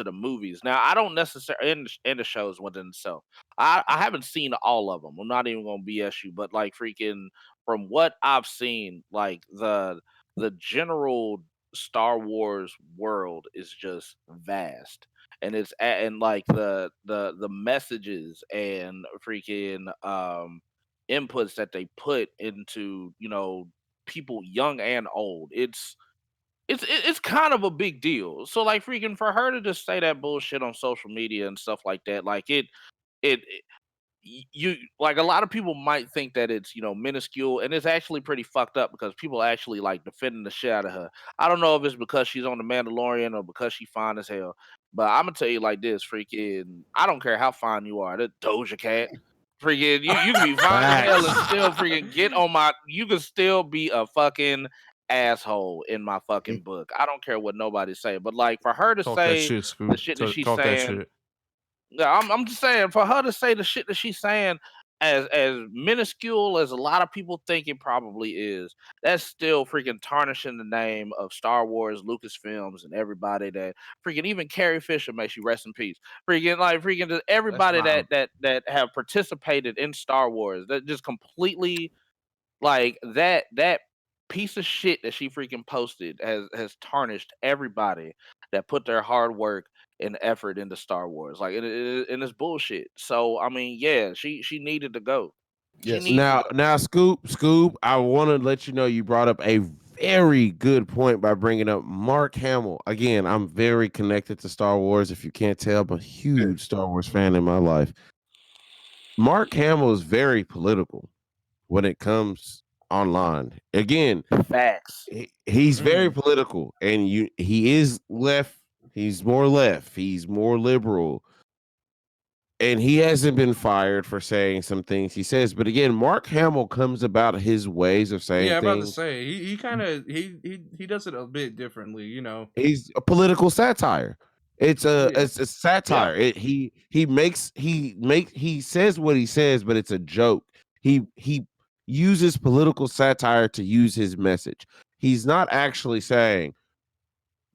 the movies. Now, I don't necessarily in the shows within itself. I haven't seen all of them. I'm not even gonna BS you, but like freaking from what I've seen, like the general Star Wars world is just vast. And and like the messages and freaking inputs that they put into people young and old. It's kind of a big deal. So like freaking for her to just say that bullshit on social media and stuff like that, like it you like a lot of people might think that it's minuscule, and it's actually pretty fucked up because people actually like defending the shit out of her. I don't know if it's because she's on the Mandalorian or because she fine as hell, but I'm gonna tell you like this, freaking I don't care how fine you are, that Doja Cat. Freaking you can be fine as hell and still freaking get on my you can still be a fucking asshole in my fucking book. I don't care what nobody say. But like for her to Talk that say shit, the Scoop. shit that she's Talk that saying, shit. yeah, I'm just saying for her to say the shit that she's saying as minuscule as a lot of people think it probably is, that's still freaking tarnishing the name of Star Wars, Lucasfilms, and everybody that freaking even Carrie Fisher, may she rest in peace. Freaking like freaking just everybody that have participated in Star Wars that just completely like that piece of shit that she freaking posted has tarnished everybody that put their hard work and effort into Star Wars. Like and it's bullshit. So I mean, yeah, she needed to go. She yes. needs to go. Now, Scoop, I want to let you know you brought up a very good point by bringing up Mark Hamill. Again, I'm very connected to Star Wars. If you can't tell, I'm a huge Star Wars fan in my life. Mark Hamill is very political when it comes online. Again, Facts. he's very political, and he is left. He's more left. He's more liberal, and he hasn't been fired for saying some things he says. But again, Mark Hamill comes about his ways of saying Yeah, I'm about to things. say he kind of he does it a bit differently, you know. He's a political satire. It's a satire. He says what he says, but it's a joke. He uses political satire to use his message. He's not actually saying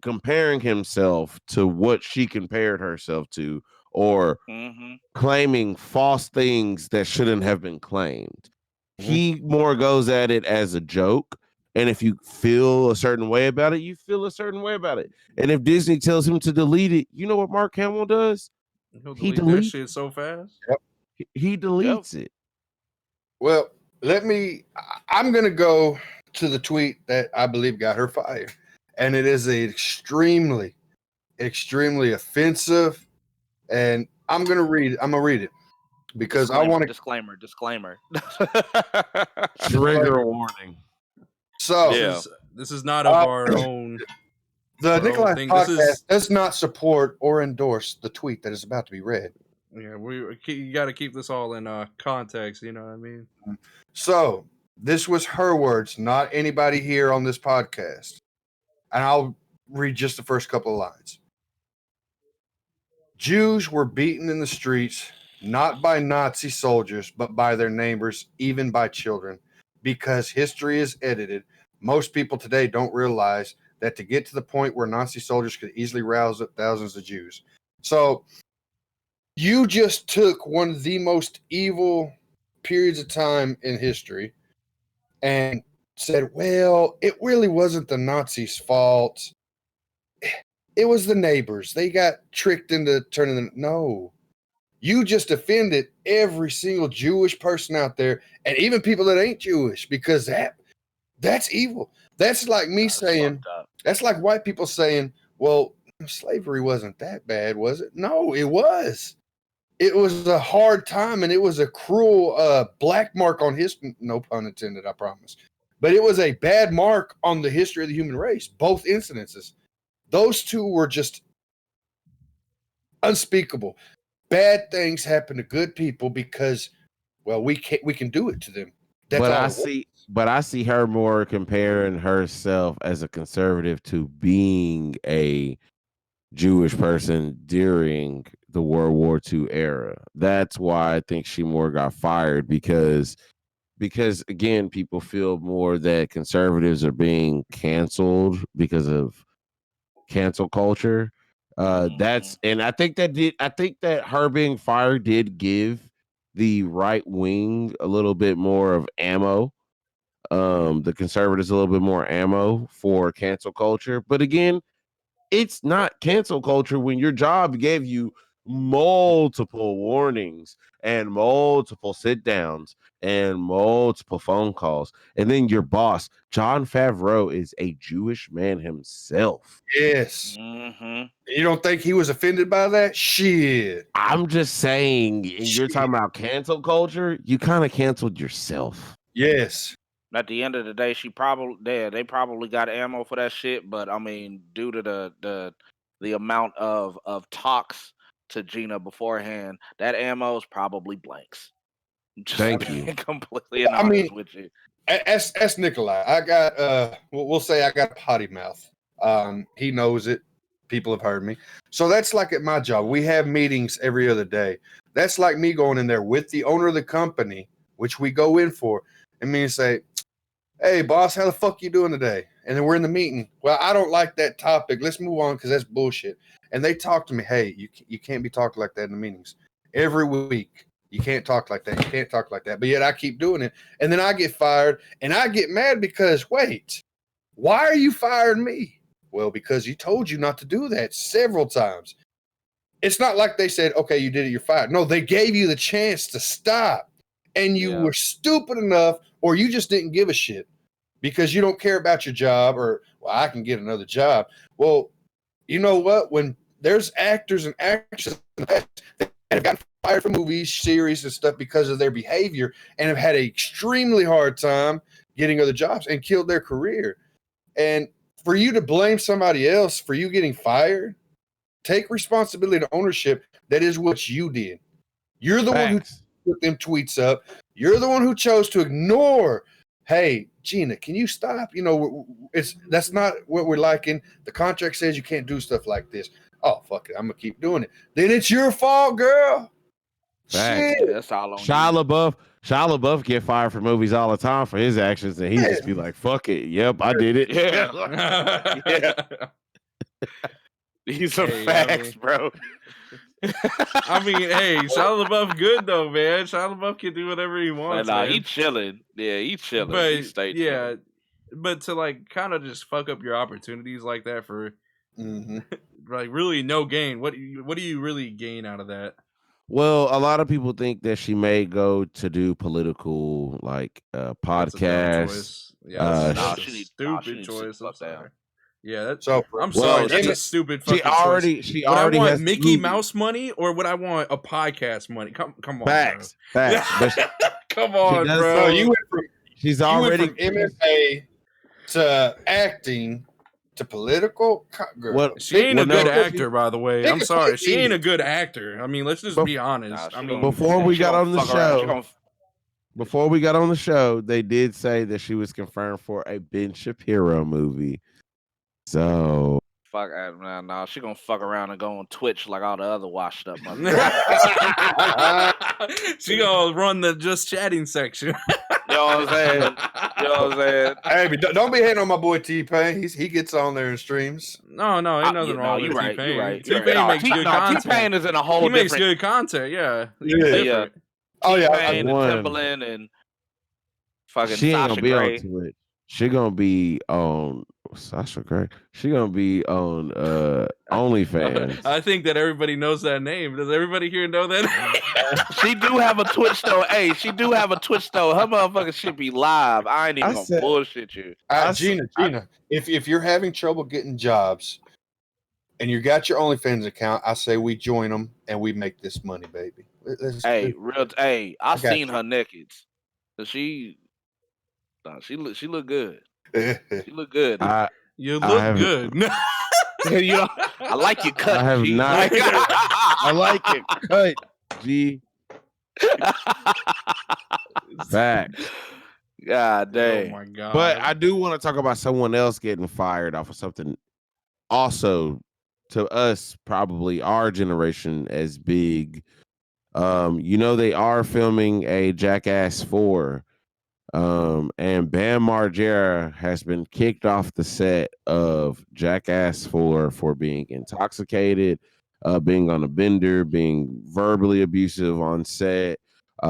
comparing himself to what she compared herself to, or claiming false things that shouldn't have been claimed. He more goes at it as a joke. And if you feel a certain way about it, you feel a certain way about it. And if Disney tells him to delete it, you know what Mark Hamill does? He'll He delete that deletes shit so fast. he deletes it. Well, I'm going to go to the tweet that I believe got her fired. and it is extremely offensive. And I'm gonna read it because I want to disclaimer. Trigger warning. So this is not of our own. The Nikolai thing. podcast does not support or endorse the tweet that is about to be read. Yeah, you got to keep this all in context. You know what I mean? So this was her words, not anybody here on this podcast. And I'll read just the first couple of lines. Jews were beaten in the streets, not by Nazi soldiers, but by their neighbors, even by children. Because history is edited, most people today don't realize that to get to the point where Nazi soldiers could easily rouse up thousands of Jews. So you just took one of the most evil periods of time in history and said, well, it really wasn't the Nazis' fault. It was the neighbors. They got tricked into turning them. No. You just offended every single Jewish person out there, and even people that ain't Jewish, because that's evil. That's like me saying, that's like white people saying, well, slavery wasn't that bad, was it? No, it was. It was a hard time, and it was a cruel black mark on history. No pun intended, I promise. But it was a bad mark on the history of the human race, both incidences. Those two were just unspeakable. Bad things happen to good people because, well, we can do it to them. That's but I see her more comparing herself as a conservative to being a Jewish person during the World War II era. That's why I think she more got fired because again, people feel more that conservatives are being canceled because of cancel culture. And I think that her being fired did give the right wing a little bit more of ammo. The conservatives a little bit more ammo for cancel culture. But again, it's not cancel culture when your job gave you multiple warnings and multiple sit downs and multiple phone calls. And then your boss, Jon Favreau, is a Jewish man himself. Yes. Mm-hmm. You don't think he was offended by that? Shit. I'm just saying, you're talking about cancel culture, you kind of canceled yourself. Yes. At the end of the day, they probably got ammo for that shit, but I mean, due to the amount of talks to Gina beforehand, that ammo is probably blanks. Thank you. Completely honest with you. As Nikolai, I got we'll say I got a potty mouth. He knows it. People have heard me. So that's like at my job. We have meetings every other day. That's like me going in there with the owner of the company, which we go in for, and me say, hey, boss, how the fuck you doing today? And then we're in the meeting. Well, I don't like that topic. Let's move on because that's bullshit. And they talk to me, hey, you can't be talking like that in the meetings. Every week, you can't talk like that. You can't talk like that. But yet I keep doing it. And then I get fired. And I get mad because, wait, why are you firing me? Well, because you told you not to do that several times. It's not like they said, okay, you did it, you're fired. No, they gave you the chance to stop. And you were stupid enough, or you just didn't give a shit because you don't care about your job, or, well, I can get another job. Well, you know what? When there's actors and actresses that have gotten fired from movies, series, and stuff because of their behavior and have had an extremely hard time getting other jobs and killed their career. And for you to blame somebody else for you getting fired, take responsibility to ownership. That is what you did. You're the one who put them tweets up. You're the one who chose to ignore. Hey, Gina, can you stop? You know, that's not what we're liking. The contract says you can't do stuff like this. Oh, fuck it, I'm gonna keep doing it. Then it's your fault, girl. Shit. That's all on Shia LaBeouf get fired from movies all the time for his actions, and he just be like, "Fuck it, yep, I did it." Yeah. These are facts, bro. I mean, hey, Shia LaBeouf good though, man. Shia LaBeouf can do whatever he wants. Nah, he chilling. Yeah, he chilling. But he stay chilling. But to like kind of just fuck up your opportunities like that for like really no gain. What do you really gain out of that? Well, a lot of people think that she may go to do political podcasts. Yeah, she needs stupid to choice. I'm sorry. Yeah, So I'm Well, sorry. That's a Emmett, stupid She fucking choice. she Would I already want has the Mickey movie. Mouse money or would I want a podcast money? Come on, Facts, bro. facts. But Come she on, does. bro. no, She's you already. went from MMA to acting to political. Girl, What? She ain't Well, a good no, actor, by the way. pick I'm a sorry. quick She ain't a idiot. good actor. I mean, let's just be honest. I mean, before we got on the show, Fuck around. they did say that she was confirmed for a Ben Shapiro movie. So Fuck, nah, she gonna fuck around and go on Twitch like all the other washed up motherfuckers. she gonna run the just chatting section. You know what I'm saying? You know what I'm saying? Hey, but don't be hating on my boy T-Pain. He gets on there and streams. No, ain't nothing wrong with right, T-Pain. you're right. T-Pain makes good content. T-Pain is in a whole He makes different. good content. Yeah, Yeah. Oh yeah, T-Pain and Timbaland and fucking she ain't Sasha gonna be Grey. on Twitch. She gonna be on Sasha Grey. She gonna be on OnlyFans. I think that everybody knows that name. Does everybody here know that? She do have a Twitch though. Hey, she do have a Twitch though. Her motherfucker should be live. I ain't even gonna bullshit you. Gina, if you're having trouble getting jobs and you got your OnlyFans account, I say we join them and we make this money, baby. I seen her naked. So she look good. She look good. You look good. You know, I like your cut. I have G. not. I like it. Cut. G. Facts. God dang. Oh my god. But I do want to talk about someone else getting fired off of something also to us, probably our generation, as big. They are filming a Jackass 4. And Bam Margera has been kicked off the set of Jackass 4 for being intoxicated, being on a bender, being verbally abusive on set.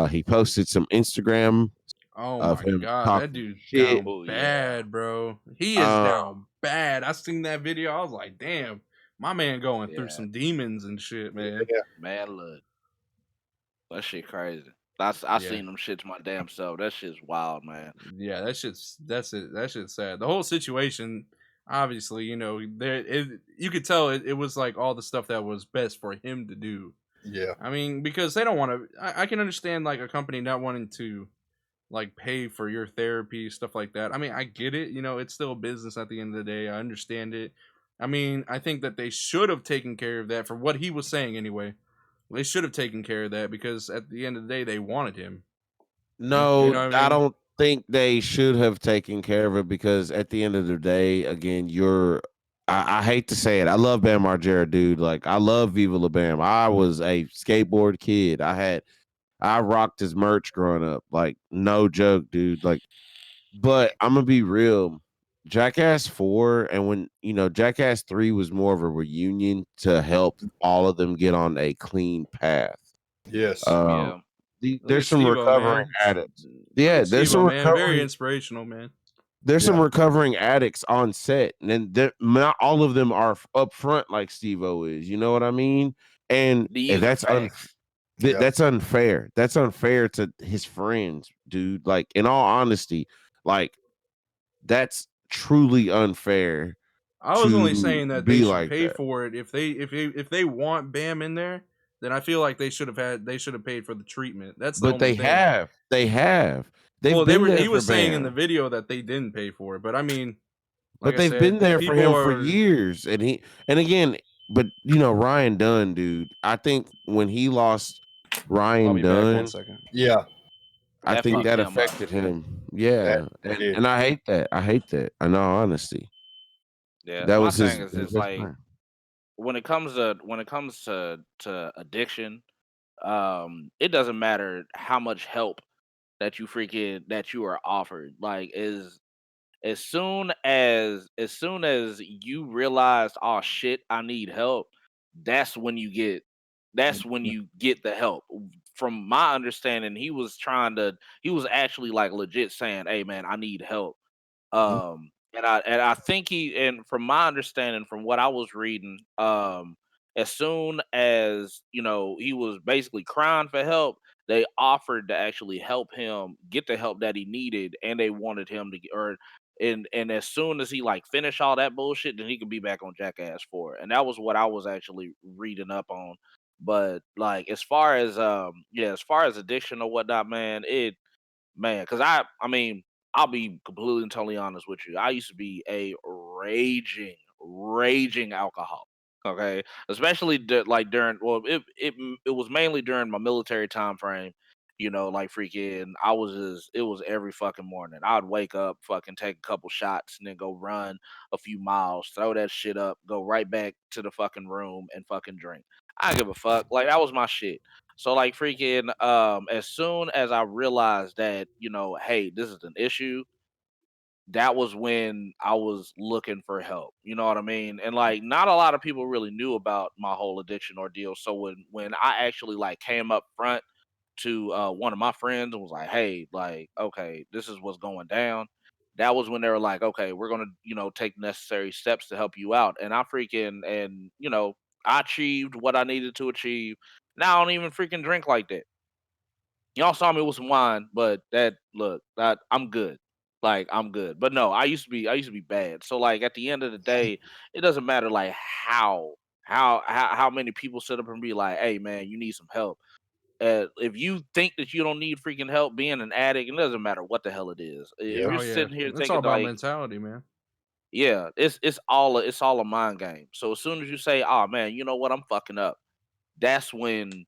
He posted some Instagram of him god, talking that dude's shit. down bad, bro. He is down bad. I seen that video. I was like, damn, my man going through some demons and shit, man. Yeah. Man, look. That shit crazy. I seen them shits my damn self. That shit's wild, man. Yeah, that shit's sad. The whole situation, obviously, you could tell it was like all the stuff that was best for him to do. Yeah. I mean, because they don't want to. I can understand like a company not wanting to like pay for your therapy, stuff like that. I mean, I get it. It's still a business at the end of the day. I understand it. I mean, I think that they should have taken care of that for what he was saying anyway. They should have taken care of that because at the end of the day, they wanted him. No, You know what I mean? don't think they should have taken care of it because at the end of the day, again, I hate to say it. I love Bam Margera, dude. Like, I love Viva La Bam. I was a skateboard kid. I rocked his merch growing up. Like, no joke, dude. Like, but I'm gonna be real. Jackass 4 and when Jackass 3 was more of a reunion to help all of them get on a clean path. Yes. There's some recovering addicts. Yeah, there's some man. Very inspirational, man. There's some recovering addicts on set, and then not all of them are up front like Steve-O is. You know what I mean? And that's that's unfair. That's unfair to his friends, dude. Like, in all honesty, like, that's truly unfair. I was only saying that they should like pay that. for it if they want Bam in there. Then I feel like they should have paid for the treatment. That's the but only they thing. They have. He was saying in the video that they didn't pay for it, but I mean, but they've been there for him for years, and again, but Ryan Dunn, dude. I think when he lost Ryan Dunn, 1 second. Yeah, I think that affected him. Yeah, and I hate that. I hate that. In all honesty, yeah. That my was thing his. is like when it comes to addiction, it doesn't matter how much help that you are offered. Like, as soon as you realize, oh shit, I need help, that's when you get the help. From my understanding, he was actually like legit saying, hey man, I need help. And I think and from my understanding, from what I was reading, as soon as he was basically crying for help, they offered to actually help him get the help that he needed, and they wanted him to and as soon as he like finish all that bullshit, then he could be back on Jackass 4. And that was what I was actually reading up on. But like as far as as far as addiction or whatnot, man, because I mean, I'll be completely and totally honest with you. I used to be a raging alcoholic. Okay, especially like during it was mainly during my military time frame. You know, like freaking, it was every fucking morning. I'd wake up, fucking take a couple shots, and then go run a few miles, throw that shit up, go right back to the fucking room and fucking drink. I don't give a fuck. Like that was my shit. So like freaking as soon as I realized that, hey, this is an issue, that was when I was looking for help. You know what I mean? And like not a lot of people really knew about my whole addiction ordeal. So when I actually like came up front to one of my friends and was like, "Hey, like, okay, this is what's going down." That was when they were like, "Okay, we're gonna, take necessary steps to help you out." And I freaking and I achieved what I needed to achieve. Now I don't even freaking drink like that. Y'all saw me with some wine, but I'm good. Like I'm good. But no, I used to be bad. So like at the end of the day, it doesn't matter like how many people sit up and be like, "Hey man, you need some help." If you think that you don't need freaking help being an addict, it doesn't matter what the hell it is. If Yep. you're Oh yeah, sitting here it's all thinking about like, mentality, man. yeah, it's all a mind game. So as soon as you say, "Oh man, you know what, I'm fucking up," that's when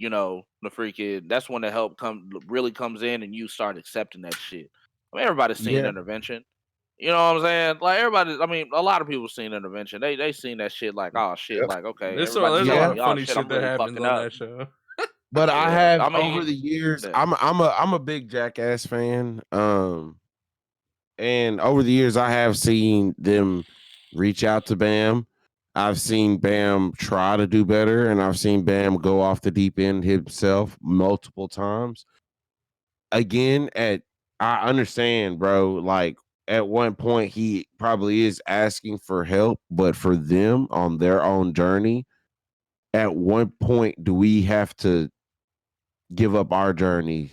that's when the help really comes in and you start accepting that shit. I mean, everybody's seen Yeah. intervention. You know what I'm saying? Like everybody, I mean, a lot of people seen intervention. They seen that shit like, oh shit, Yep. like okay, There's everybody's a telling lot Yeah. me, of oh funny shit, shit I'm that really happens fucking on up. that show. But I Yeah, have I over mean, the years, yeah. I'm a big Jackass fan. And over the years I have seen them reach out to Bam. I've seen Bam try to do better, and I've seen Bam go off the deep end himself multiple times. Again, I understand, bro. Like at one point he probably is asking for help, but for them on their own journey, at one point do we have to give up our journey?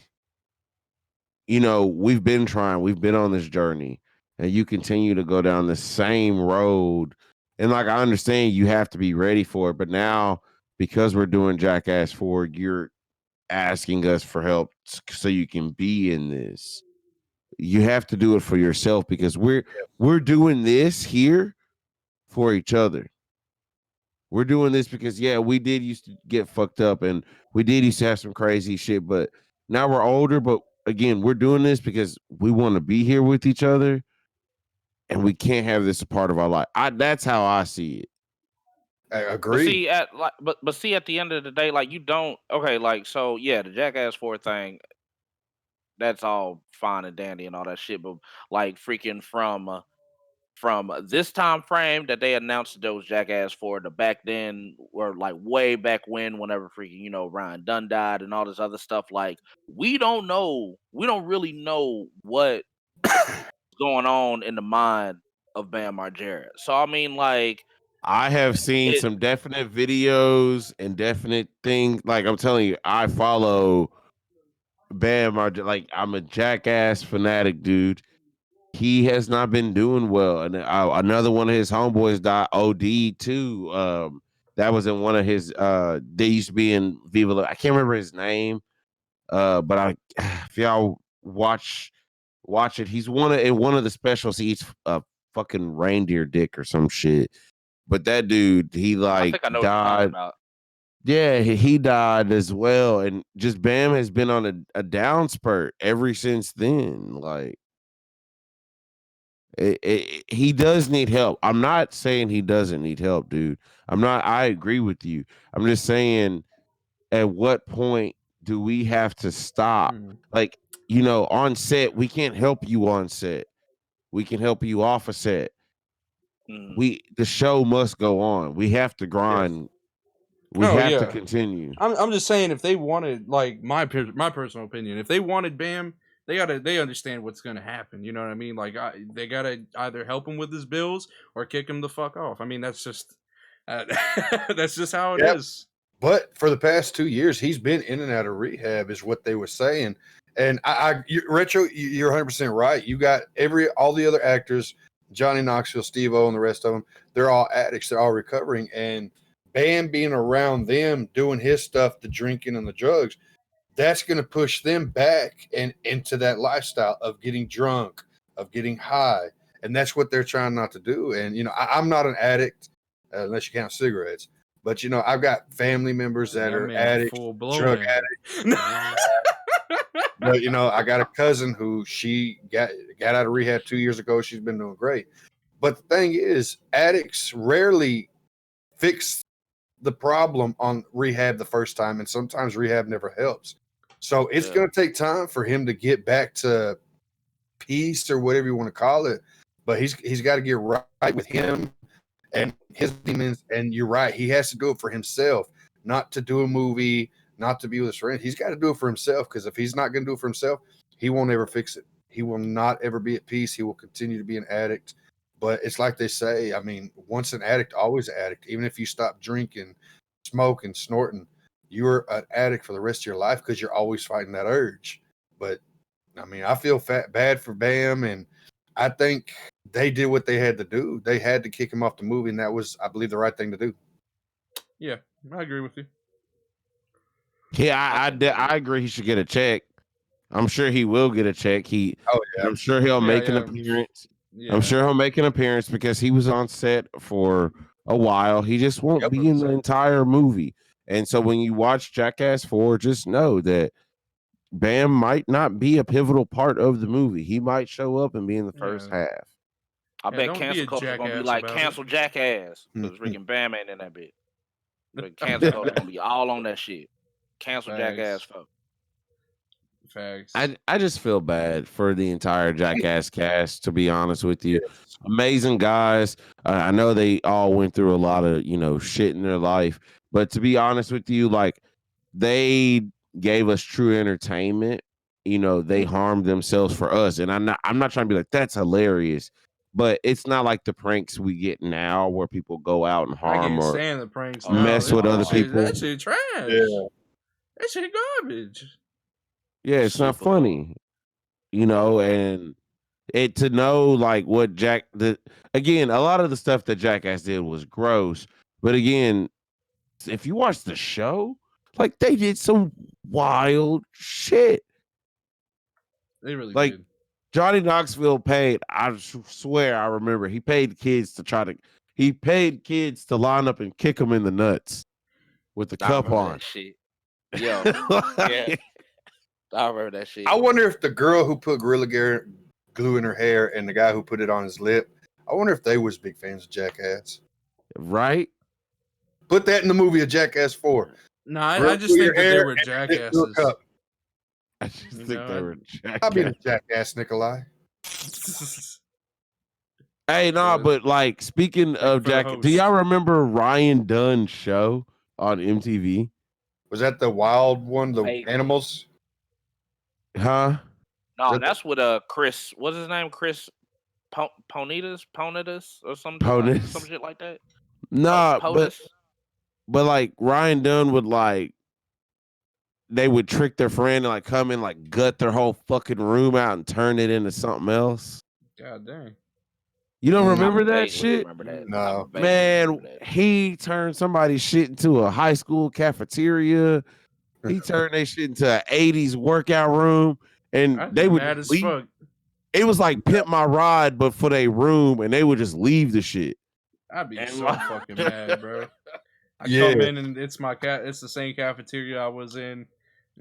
We've been trying, we've been on this journey, and you continue to go down the same road. And like I understand you have to be ready for it, but now because we're doing Jackass 4, you're asking us for help so you can be in this. You have to do it for yourself because we're doing this here for each other. We're doing this because yeah, we did used to get fucked up and we did used to have some crazy shit, but now we're older. But again, we're doing this because we want to be here with each other, and we can't have this a part of our life. That's how I see it. I But agree. see at like but see at the end of the day, like you don't okay, like so yeah, the Jackass 4 thing, that's all fine and dandy and all that shit, but like freaking from this time frame that they announced those Jackass 4 to back then, or like way back whenever freaking Ryan Dunn died and all this other stuff, like we don't really know what's going on in the mind of Bam Margera. So I mean, like I have seen it. some definite videos and definite things. Like I'm telling you, I follow Bam Margera. Like I'm a Jackass fanatic, dude. He has not been doing well, and another one of his homeboys died OD too. That was in one of his. They used to be in Viva. I can't remember his name. But if y'all watch it, he's in one of the specials. He eats a fucking reindeer dick or some shit. But that dude, he I like think I know what you're talking died. about. Yeah, he died as well, and just Bam has been on a down spurt ever since then. Like he does need help. I'm not saying he doesn't need help, dude. I'm not. I agree with you. I'm just saying, at what point do we have to stop? Mm. Like, on set, we can't help you on set. We can help you off a set. Mhm. The show must go on. We have to Yes. grind. We Oh have to yeah, continue. I'm just saying if they wanted, like my personal opinion, if they wanted Bam, they understand what's gonna happen. You know what I mean? Like they gotta either help him with his bills or kick him the fuck off. I mean that's just that's just how it Yep. is. But for the past 2 years, he's been in and out of rehab, is what they were saying. And Retro, you're 100% right. You got all the other actors, Johnny Knoxville, Steve-O, and the rest of them. They're all addicts. They're all recovering. And Bam being around them, doing his stuff, the drinking and the drugs, that's going to push them back and into that lifestyle of getting drunk, of getting high. And that's what they're trying not to do. And, I'm not an addict, unless you count cigarettes. But, I've got family members that are addicts, drug addicts. But, I got a cousin who she got out of rehab 2 years ago. She's been doing great. But the thing is, addicts rarely fix the problem on rehab the first time. And sometimes rehab never helps. So it's going to take time for him to get back to peace or whatever you want to call it. But he's got to get right with him and his demons. And you're right. He has to do it for himself, not to do a movie, not to be with his friends. He's got to do it for himself, because if he's not going to do it for himself, he won't ever fix it. He will not ever be at peace. He will continue to be an addict. But it's like they say, I mean, once an addict, always an addict. Even if you stop drinking, smoking, snorting, you're an addict for the rest of your life, because you're always fighting that urge. But I mean, I feel bad for Bam, and I think they did what they had to do. They had to kick him off the movie, and that was, I believe, the right thing to do. Yeah, I agree with you. Yeah, I agree. He should get a check. I'm sure he will get a check. I'm sure he'll make an appearance. Yeah. I'm sure he'll make an appearance, because he was on set for a while. He just won't be in the entire movie. And so when you watch Jackass 4, just know that Bam might not be a pivotal part of the movie. He might show up and be in the first half. I bet cancel culture is gonna be like cancel Jackass, because freaking Bam ain't in that bit. But cancel culture gonna be all on that shit. Cancel Jackass, folks. Facts. I just feel bad for the entire Jackass cast, to be honest with you. Amazing guys. I know they all went through a lot of, shit in their life, but to be honest with you, like, they gave us true entertainment. They harmed themselves for us, and I'm not trying to be like, that's hilarious, but it's not like the pranks we get now where people go out and harm or stand the pranks mess with other people. That shit trash. Yeah. That shit garbage. Yeah, it's not funny, and it to know like what again, a lot of the stuff that Jackass did was gross, but again, if you watch the show, like, they did some wild shit. They really like did. Johnny Knoxville paid, I swear I remember, he paid kids to line up and kick them in the nuts with the cup on. Shit. Yo, yeah. I remember that shit. I wonder if the girl who put Gorilla Glue in her hair and the guy who put it on his lip, I wonder if they was big fans of Jackass. Right? Put that in the movie of Jackass 4. No, I just think that they were jackasses. I just think they were jackasses. I'll be a jackass, Nikolai. Hey, but like, speaking of Jackass, do y'all remember Ryan Dunn's show on MTV? Was that the wild one, the animals? Huh? No, that's with Chris. What's his name? Chris Ponitas or something. Some shit like that. Nah, but like Ryan Dunn would they would trick their friend and like come in, like gut their whole fucking room out and turn it into something else. God dang. You don't remember that shit? Remember that. No. Man, he turned somebody's shit into a high school cafeteria. He turned their shit into an 80s workout room. And they would mad as leave. Fuck. It was like Pimp My Ride, but for their room, and they would just leave the shit. I'd be so fucking mad, bro. I come in and it's it's the same cafeteria I was in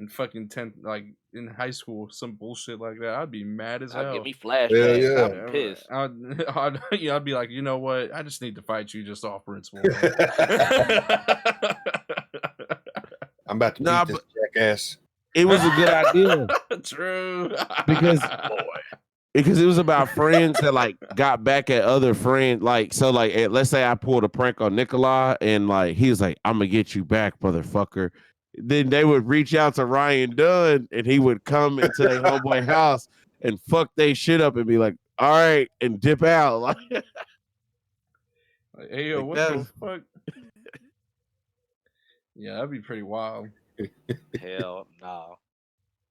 fucking 10th, like in high school, some bullshit like that. I'd be mad as hell. Give me flashbacks. Yeah. I'd be pissed. I'd be like, you know what? I just need to fight you just off principle. I'm about to beat this jackass. It was a good idea. True. Because it was about friends that like got back at other friends. Like, so like, let's say I pulled a prank on Nikolai and like, he was like, I'm gonna get you back, motherfucker. Then they would reach out to Ryan Dunn and he would come into their homeboy house and fuck they shit up and be like, all right, and dip out. Like, hey, yo, what the fuck? Yeah, that'd be pretty wild. Hell no.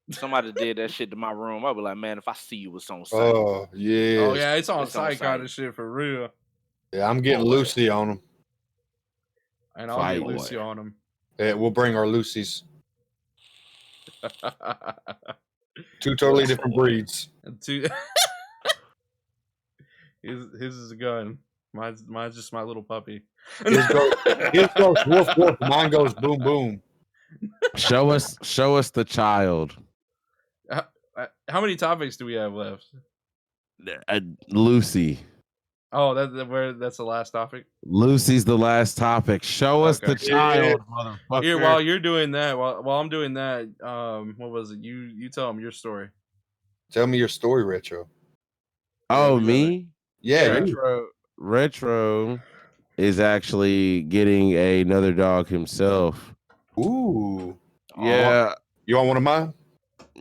somebody did that shit to my room, I'd be like, man, if I see you, it's on site. Oh yeah. Oh yeah, it's on It's on site kind site. of shit for real. Yeah, I'm getting Boy. Lucy on them. And I'll Fight. get Lucy on him. Yeah, we'll bring our Lucy's. Two totally different breeds. Two. His is a gun. Mine's just my little puppy. His goes woof woof. Mine goes boom boom. Show us the child. How many topics do we have left? Lucy. Oh, that's the last topic. Lucy's the last topic. Show us Okay. the child, motherfucker. Here, while you're doing that, while I'm doing that, what was it? You tell them your story. Tell me your story, Retro. Oh, Yeah, me? Yeah, Retro is actually getting another dog himself. Ooh. Yeah. You want one of mine?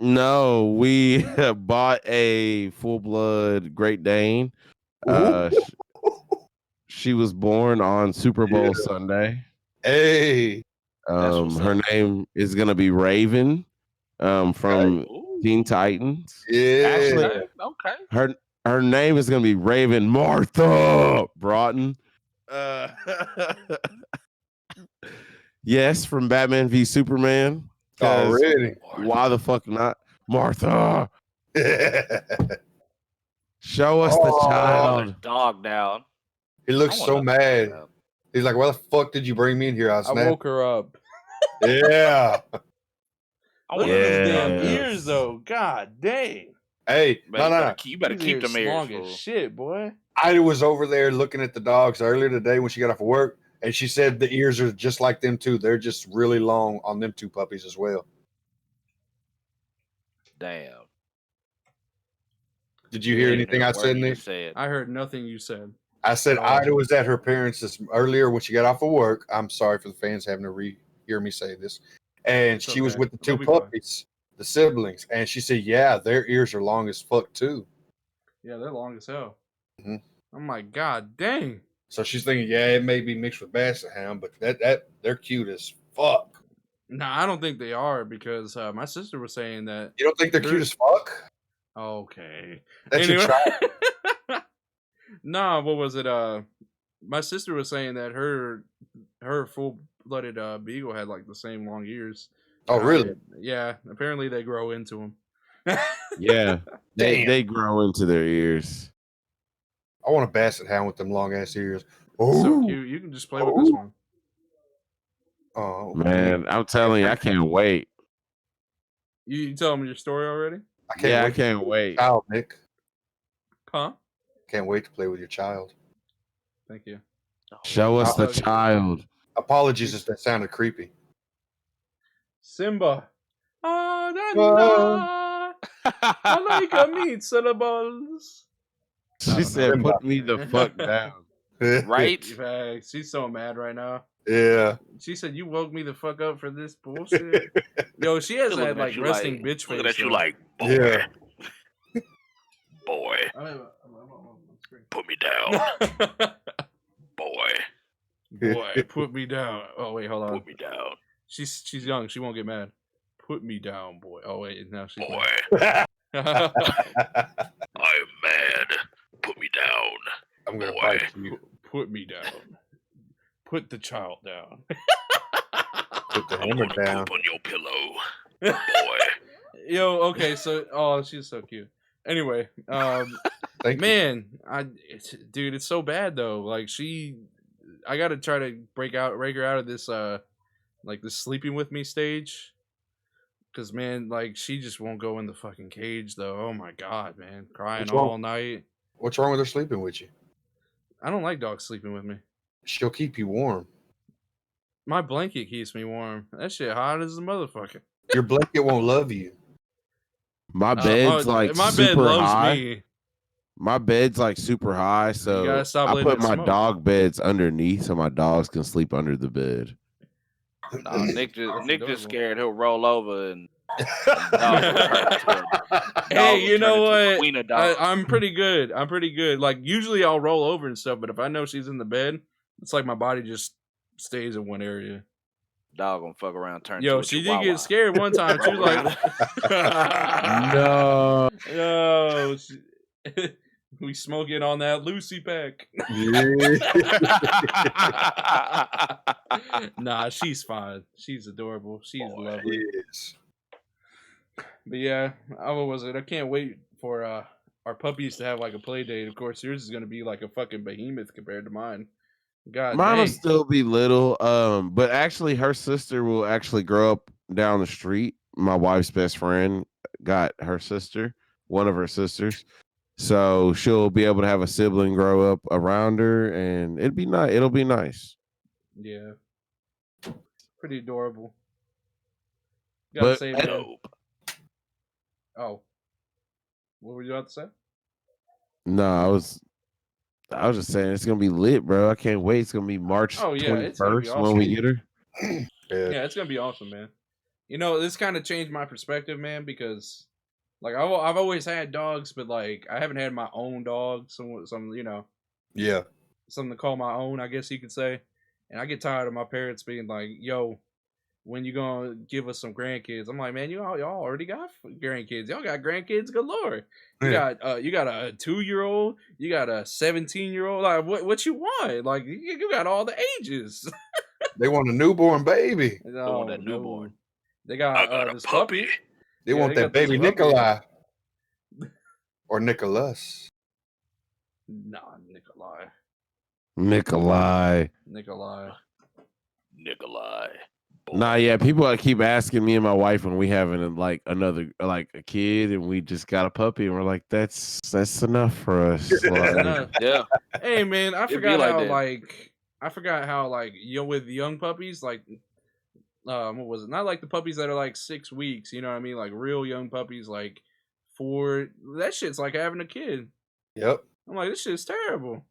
No, we bought a full-blood Great Dane. She was born on Super Bowl Sunday. Hey. Her name is gonna be Raven, from Teen Titans. Yeah. Actually, Okay. her name is gonna be Raven Martha Broughton. Yes, from Batman v Superman. Already. Why the fuck not, Martha? Show us the child. Dog down. He looks so mad. He's like, "Why the fuck did you bring me in here?" I woke her up. Yeah. Look at those damn ears, though. God dang. Hey, no. You better keep them ears long as shit, boy. I was over there looking at the dogs earlier today when she got off of work, and she said the ears are just like them too. They're just really long on them two puppies as well. Damn. Did you hear anything I said, Nick? I heard nothing you said. I said Ida was at her parents' earlier when she got off of work. I'm sorry for the fans having to hear me say this. And she was with the two puppies, the siblings. And she said, yeah, their ears are long as fuck too. Yeah, they're long as hell. Mm-hmm. Oh my god, dang. So she's thinking, yeah, it may be mixed with Basset Hound, but that they're cute as fuck. Nah, I don't think they are because my sister was saying that. You don't think they're cute as fuck? Okay. That's your child. Nah, what was it? My sister was saying that her full-blooded beagle had like the same long ears. Oh, really? Yeah. Apparently they grow into them. Yeah, they grow into their ears. I want a Basset Hound with them long ass ears. Oh, so cute. You can just play with this one. Oh man, I'm telling you, I can't wait. You tell them your story already? I can't wait. Child, Nick. Huh? Can't wait to play with your child. Thank you. Show us the child. Apologies if that sounded creepy. Simba. I like a meat syllables. She said, "Put me the fuck down." Right? She's so mad right now. Yeah. She said, "You woke me the fuck up for this bullshit." Yo, she has that like resting bitch face. Looking at you like, boy. Yeah. Boy. Put me down. Boy, put me down. Oh wait, hold on. Put me down. She's young. She won't get mad. Put me down, boy. Oh wait, now she's boy. mad. I'm mad. Put me down. I'm gonna fight you. Put me down. Put the child down. Put the hammer down. Poop on your pillow, boy. Yo, okay, so she's so cute. Anyway, man, dude, it's so bad though. Like I gotta try to break her out of this like the sleeping with me stage. Cause man, like she just won't go in the fucking cage though. Oh my god, man, crying all night. What's wrong with her sleeping with you? I don't like dogs sleeping with me. She'll keep you warm. My blanket keeps me warm. That shit hot as a motherfucker. Your blanket won't love you. My bed's like my super bed loves high. me. My bed's like super high, so I put my dog beds underneath so my dogs can sleep under the bed. Nick just scared he'll roll over and hey, you know what? I'm pretty good. Like usually I'll roll over and stuff, but if I know she's in the bed, it's like my body just stays in one area. dog gonna fuck around, turn Yo, to a she did chihuahua. get scared one time. She was like, No. yo, we smoking on that Lucy pack. Nah, she's fine. She's adorable. She's lovely. Yes. But yeah, what was it? I can't wait for our puppies to have like a play date. Of course, yours is gonna be like a fucking behemoth compared to mine. God Mine will dang. still be little, but actually her sister will actually grow up down the street. My wife's best friend got her sister, one of her sisters. So she'll be able to have a sibling grow up around her, and it'll be nice. It'll be nice. Yeah. Pretty adorable. Gotta But say, man. Oh. What were you about to say? no, I was just saying it's gonna be lit, bro. I can't wait. It's gonna be March Oh, yeah, it's gonna be 21st when awesome. we get her. Yeah, it's gonna be awesome, man. You know, this kind of changed my perspective, man, because like I've always had dogs, but like I haven't had my own dog. Some you know, Yeah. something to call my own, I guess you could say. And I get tired of my parents being like, "Yo, when you gonna give us some grandkids?" I'm like, "Man, y'all already got grandkids. Y'all got grandkids galore. You got a 2-year-old, you got a 17-year-old. Like, what you want? Like, you got all the ages." They want a newborn baby. No, that newborn. no. They got this puppy. They Yeah, want they that got this baby puppy. Nikolai. Or Nicholas. Nah, Nikolai. Nah, yeah, people keep asking me and my wife when we having like another like a kid and we just got a puppy and we're like, that's enough for us. Like, Yeah. Hey man, I It'd be forgot like how that. you know, with young puppies, like what was it? Not like the puppies that are like 6 weeks, you know what I mean? Like real young puppies, like 4. That shit's like having a kid. Yep. I'm like, this shit's terrible.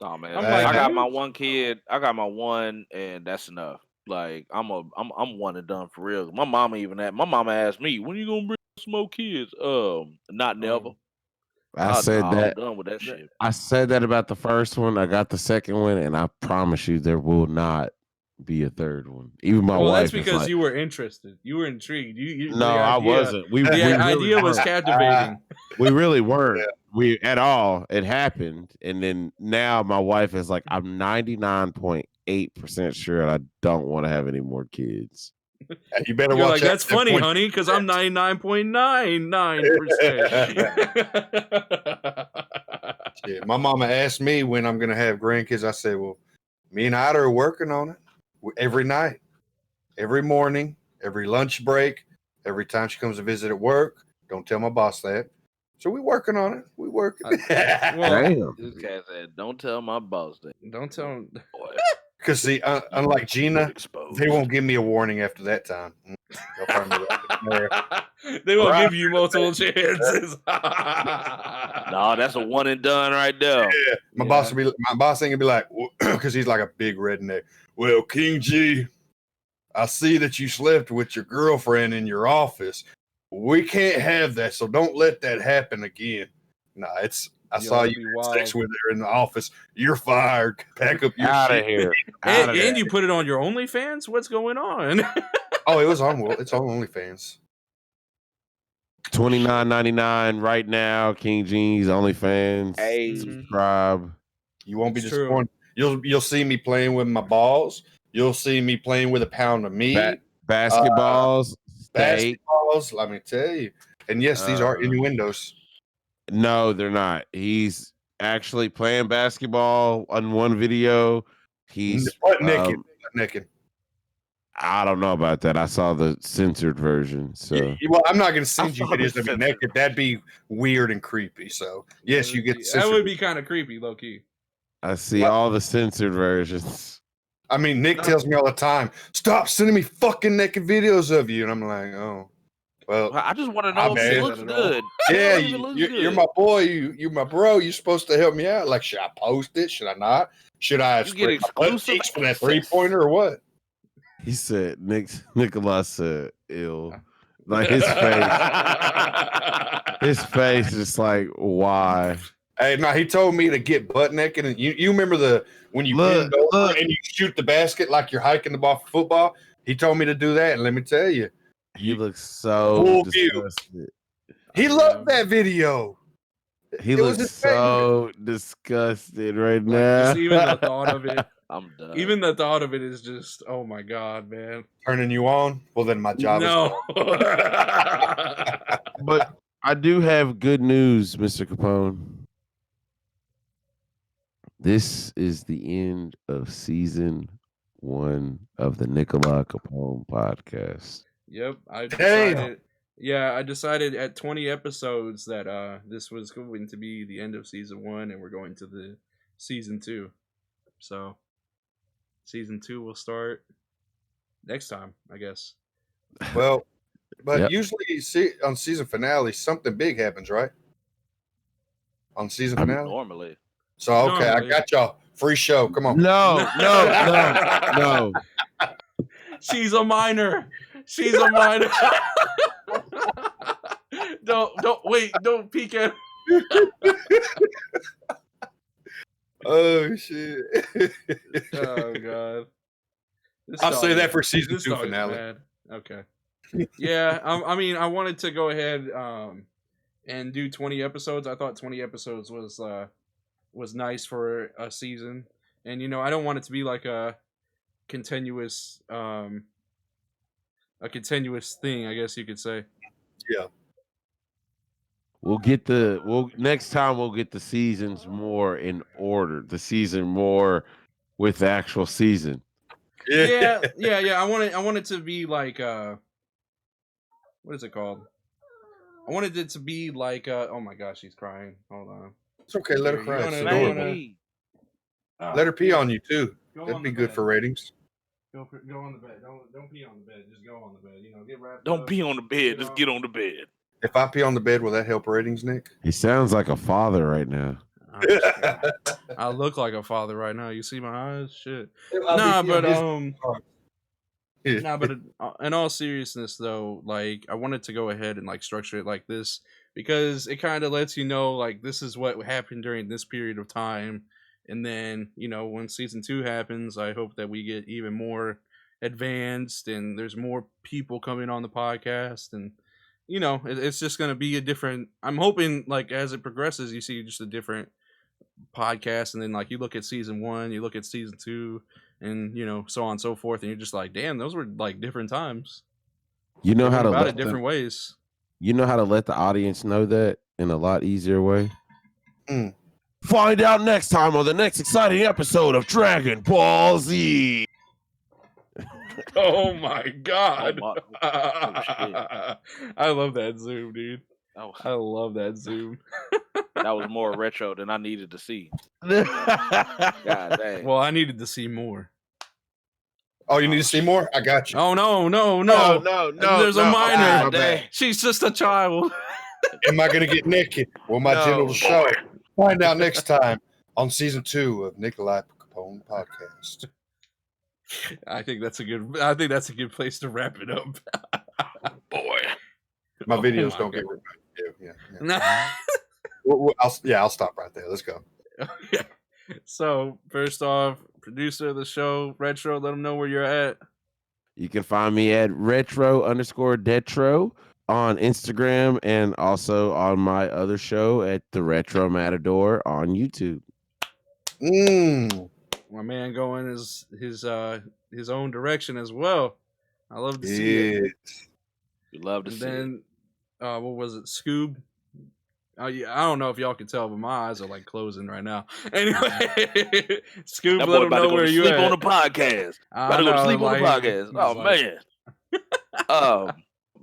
Oh man, I'm like, I got dude. my one kid. I got my one, and that's enough. Like I'm one and done for real. My mama asked me, when you gonna bring some more kids? Not never. I said I'm that. done with that shit. I said that about the first one. I got the second one, and I promise you, there will not be a third one. Even my wife. That's because you were interested. You were intrigued. I wasn't. The idea was captivating. We really weren't. We at all. It happened, and then now my wife is like, I'm 99.8% sure I don't want to have any more kids. You better You're watch like, that's funny, honey, because I'm 99.99%. Yeah, my mama asked me when I'm gonna have grandkids. I said, well, me and Ida are working on it every night, every morning, every lunch break, every time she comes to visit at work. Don't tell my boss that. So we working on it. We working. Damn. This guy said, "Don't tell my boss that." Don't tell him. Because see, unlike Gina, they won't give me a warning after that time. They won't give you multiple chances. No, that's a one and done right there. Yeah. My boss ain't gonna be like, because he's like a big redneck. Well, King G, I see that you slept with your girlfriend in your office. We can't have that, so don't let that happen again. Nah, I saw you have sex with her in the office. You're fired. Pack up your Out shit. of here. And you put it on your OnlyFans? What's going on? Oh, it's on OnlyFans. $29.99 right now. King G's OnlyFans. Hey. Subscribe. You won't be disappointed. You'll see me playing with my balls. You'll see me playing with a pound of meat. Basketballs. Steak. Basketballs. Let me tell you. And yes, these are innuendos. No, they're not. He's actually playing basketball on one video. He's naked. I don't know about that. I saw the censored version. So well, I'm not going to send you videos of me naked. That'd be weird and creepy. So yes, you get that would be kind of creepy, low key. I see all the censored versions. I mean, Nick tells me all the time, "Stop sending me fucking naked videos of you," and I'm like, "Oh, well." I just want to know if it looks good. Yeah, you're my boy. You're my bro. You're supposed to help me out. Like, should I post it? Should I not? Should I get exclusive for that 3-pointer or what? He said, Nikolai said, "Ill." Like his face is like, why? Hey, no, he told me to get butt naked, and you remember when you bend over and you shoot the basket like you're hiking the ball for football. He told me to do that, and let me tell you, he looks so disgusted. He loved that video. He looks so disgusted right now. Just even the thought of it. I'm done. Even the thought of it is just, oh my god, man. Turning you on? Well, then my job is done. But I do have good news, Mr. Capone. This is the end of season 1 of the Nikolai Capone podcast. Yep, I decided at 20 episodes that this was going to be the end of season 1, and we're going to the season 2. So season 2 will start next time, I guess. Well, but usually on season finale, something big happens, right? On season finale? Normally. So, okay, I got y'all. Free show. Come on. No. She's a minor. Don't peek at. Oh shit. Oh god. I'll say that for season 2 finale. Bad. Okay. Yeah, I mean, I wanted to go ahead and do 20 episodes. I thought 20 episodes was nice for a season, and I don't want it to be like a continuous thing, I guess you could say. Yeah. Next time we'll get the seasons more in order. The season more with the actual season. Yeah. I want it to be like what is it called? I wanted it to be like oh my gosh, she's crying. Hold on. It's okay, let her cry. Let her pee on you too. That'd be good for ratings. Go on the bed. Don't pee on the bed. Just go on the bed. Get wrapped Don't up. pee on the bed. Just get on the bed. If I pee on the bed, will that help ratings, Nick? He sounds like a father right now. I look like a father right now. You see my eyes? Shit. But in all seriousness though, like I wanted to go ahead and like structure it like this because it kind of lets you know like this is what happened during this period of time, and then when season 2 happens, I hope that we get even more advanced and there's more people coming on the podcast, and it's just going to be a different, I'm hoping like as it progresses you see just a different podcast, and then like you look at season 1, you look at season 2, and so on and so forth, and you're just like, damn, those were like different times. You know how to about it different ways. You know how to let the audience know that in a lot easier way. Find out next time on the next exciting episode of Dragon Ball Z. Oh my god. Oh I love that zoom, dude. I love that zoom. That was more retro than I needed to see. God dang. Well, I needed to see more. Oh, you need to see more? I got you. Oh no. There's a minor. She's just a child. Am I going to get naked? Will my genitals show? Find out next time on season 2 of Nikolai Capone podcast. I think that's a good place to wrap it up. Boy, my videos don't get ripped. Yeah. I'll stop right there. Let's go. Okay. So first off, producer of the show, Retro, let them know where you're at. You can find me at retro_detro on Instagram, and also on my other show at the Retro Matador on YouTube. My man going his own direction as well. I love to see it. We love to see it. What was it, Scoob? Yeah, I don't know if y'all can tell, but my eyes are like closing right now. Anyway, Scoob, let them know where you at. Sleep on the podcast. About to go to sleep on the podcast. Oh man.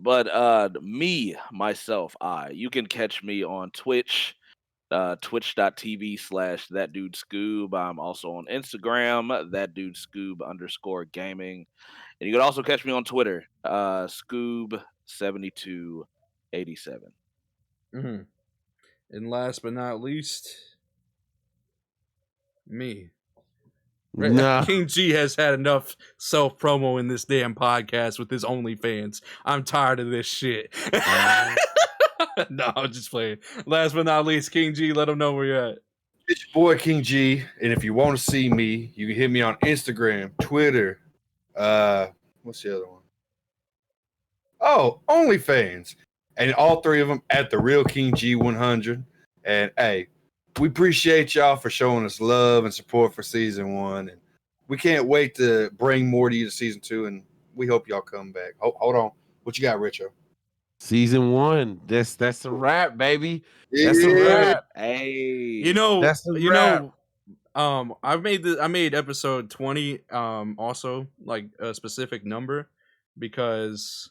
But myself, you can catch me on Twitch, twitch.tv/thatdudescoob. I'm also on Instagram, thatdudescoob_gaming. And you can also catch me on Twitter, Scoob7287. And last but not least, me. Nah. King G has had enough self-promo in this damn podcast with his OnlyFans. I'm tired of this shit. No, I'm just playing. Last but not least, King G, let them know where you're at. It's your boy King G, and if you want to see me, you can hit me on Instagram, Twitter. What's the other one? Oh, OnlyFans, and all three of them at the Real King G100. And hey, we appreciate y'all for showing us love and support for season 1, and we can't wait to bring more to you to season 2. And we hope y'all come back. Hold on, what you got, Richo? Season 1. That's a wrap, baby. Yeah. That's a wrap. Hey, You know, that's a wrap. I made episode 20 also like a specific number because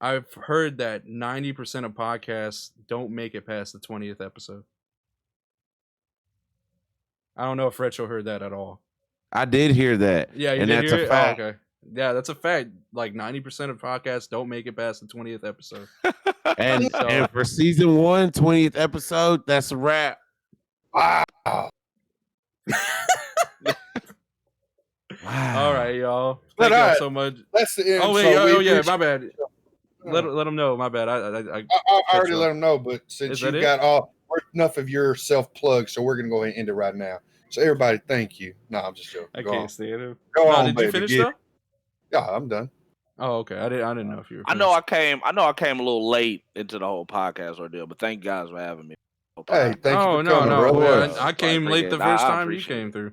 I've heard that 90% of podcasts don't make it past the 20th episode. I don't know if Retro heard that at all. I did hear that. Yeah, you and did that's hear a it? fact. Oh, okay. Yeah, that's a fact. Like 90% of podcasts don't make it past the 20th episode. And So- and for season 1, 20th episode, that's a wrap. Wow. Wow. All right, y'all. But Thank y'all alright, so much. That's the end. Oh wait, So oh we yeah, appreciate- my bad. Let them know. My bad. I I already Retro. let them know, but since Is you that it? got all enough of your self plug, so we're gonna go ahead and end it right now. So everybody, thank you. No, I'm just joking. I Go can't on. stand him. Go No, on, did baby. you finish Get though? it. Yeah, I'm done. Oh, okay. I didn't know if you were. I know finished. I came a little late into the whole podcast ordeal, but thank you guys for having me. Hey, thank you Oh for no, coming, no, brother. man. I came late the first time you came through.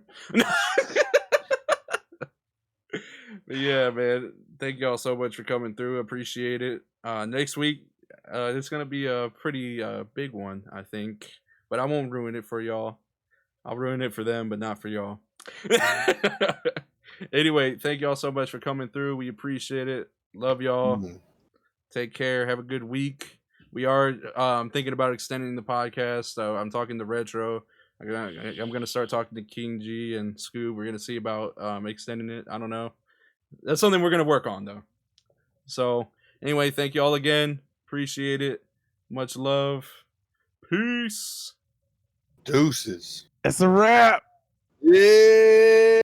But yeah, man. Thank y'all so much for coming through. Appreciate it. Next week, it's gonna be a pretty big one, I think. But I won't ruin it for y'all. I'll ruin it for them, but not for y'all. Anyway, thank y'all so much for coming through. We appreciate it. Love y'all. Mhm. Take care. Have a good week. We are thinking about extending the podcast. So I'm talking to Retro. I'm gonna start talking to King G and Scoob. We're gonna see about extending it. I don't know. That's something we're gonna work on though. So anyway, thank you all again. Appreciate it. Much love. Peace. Deuces. That's a wrap. Yeah.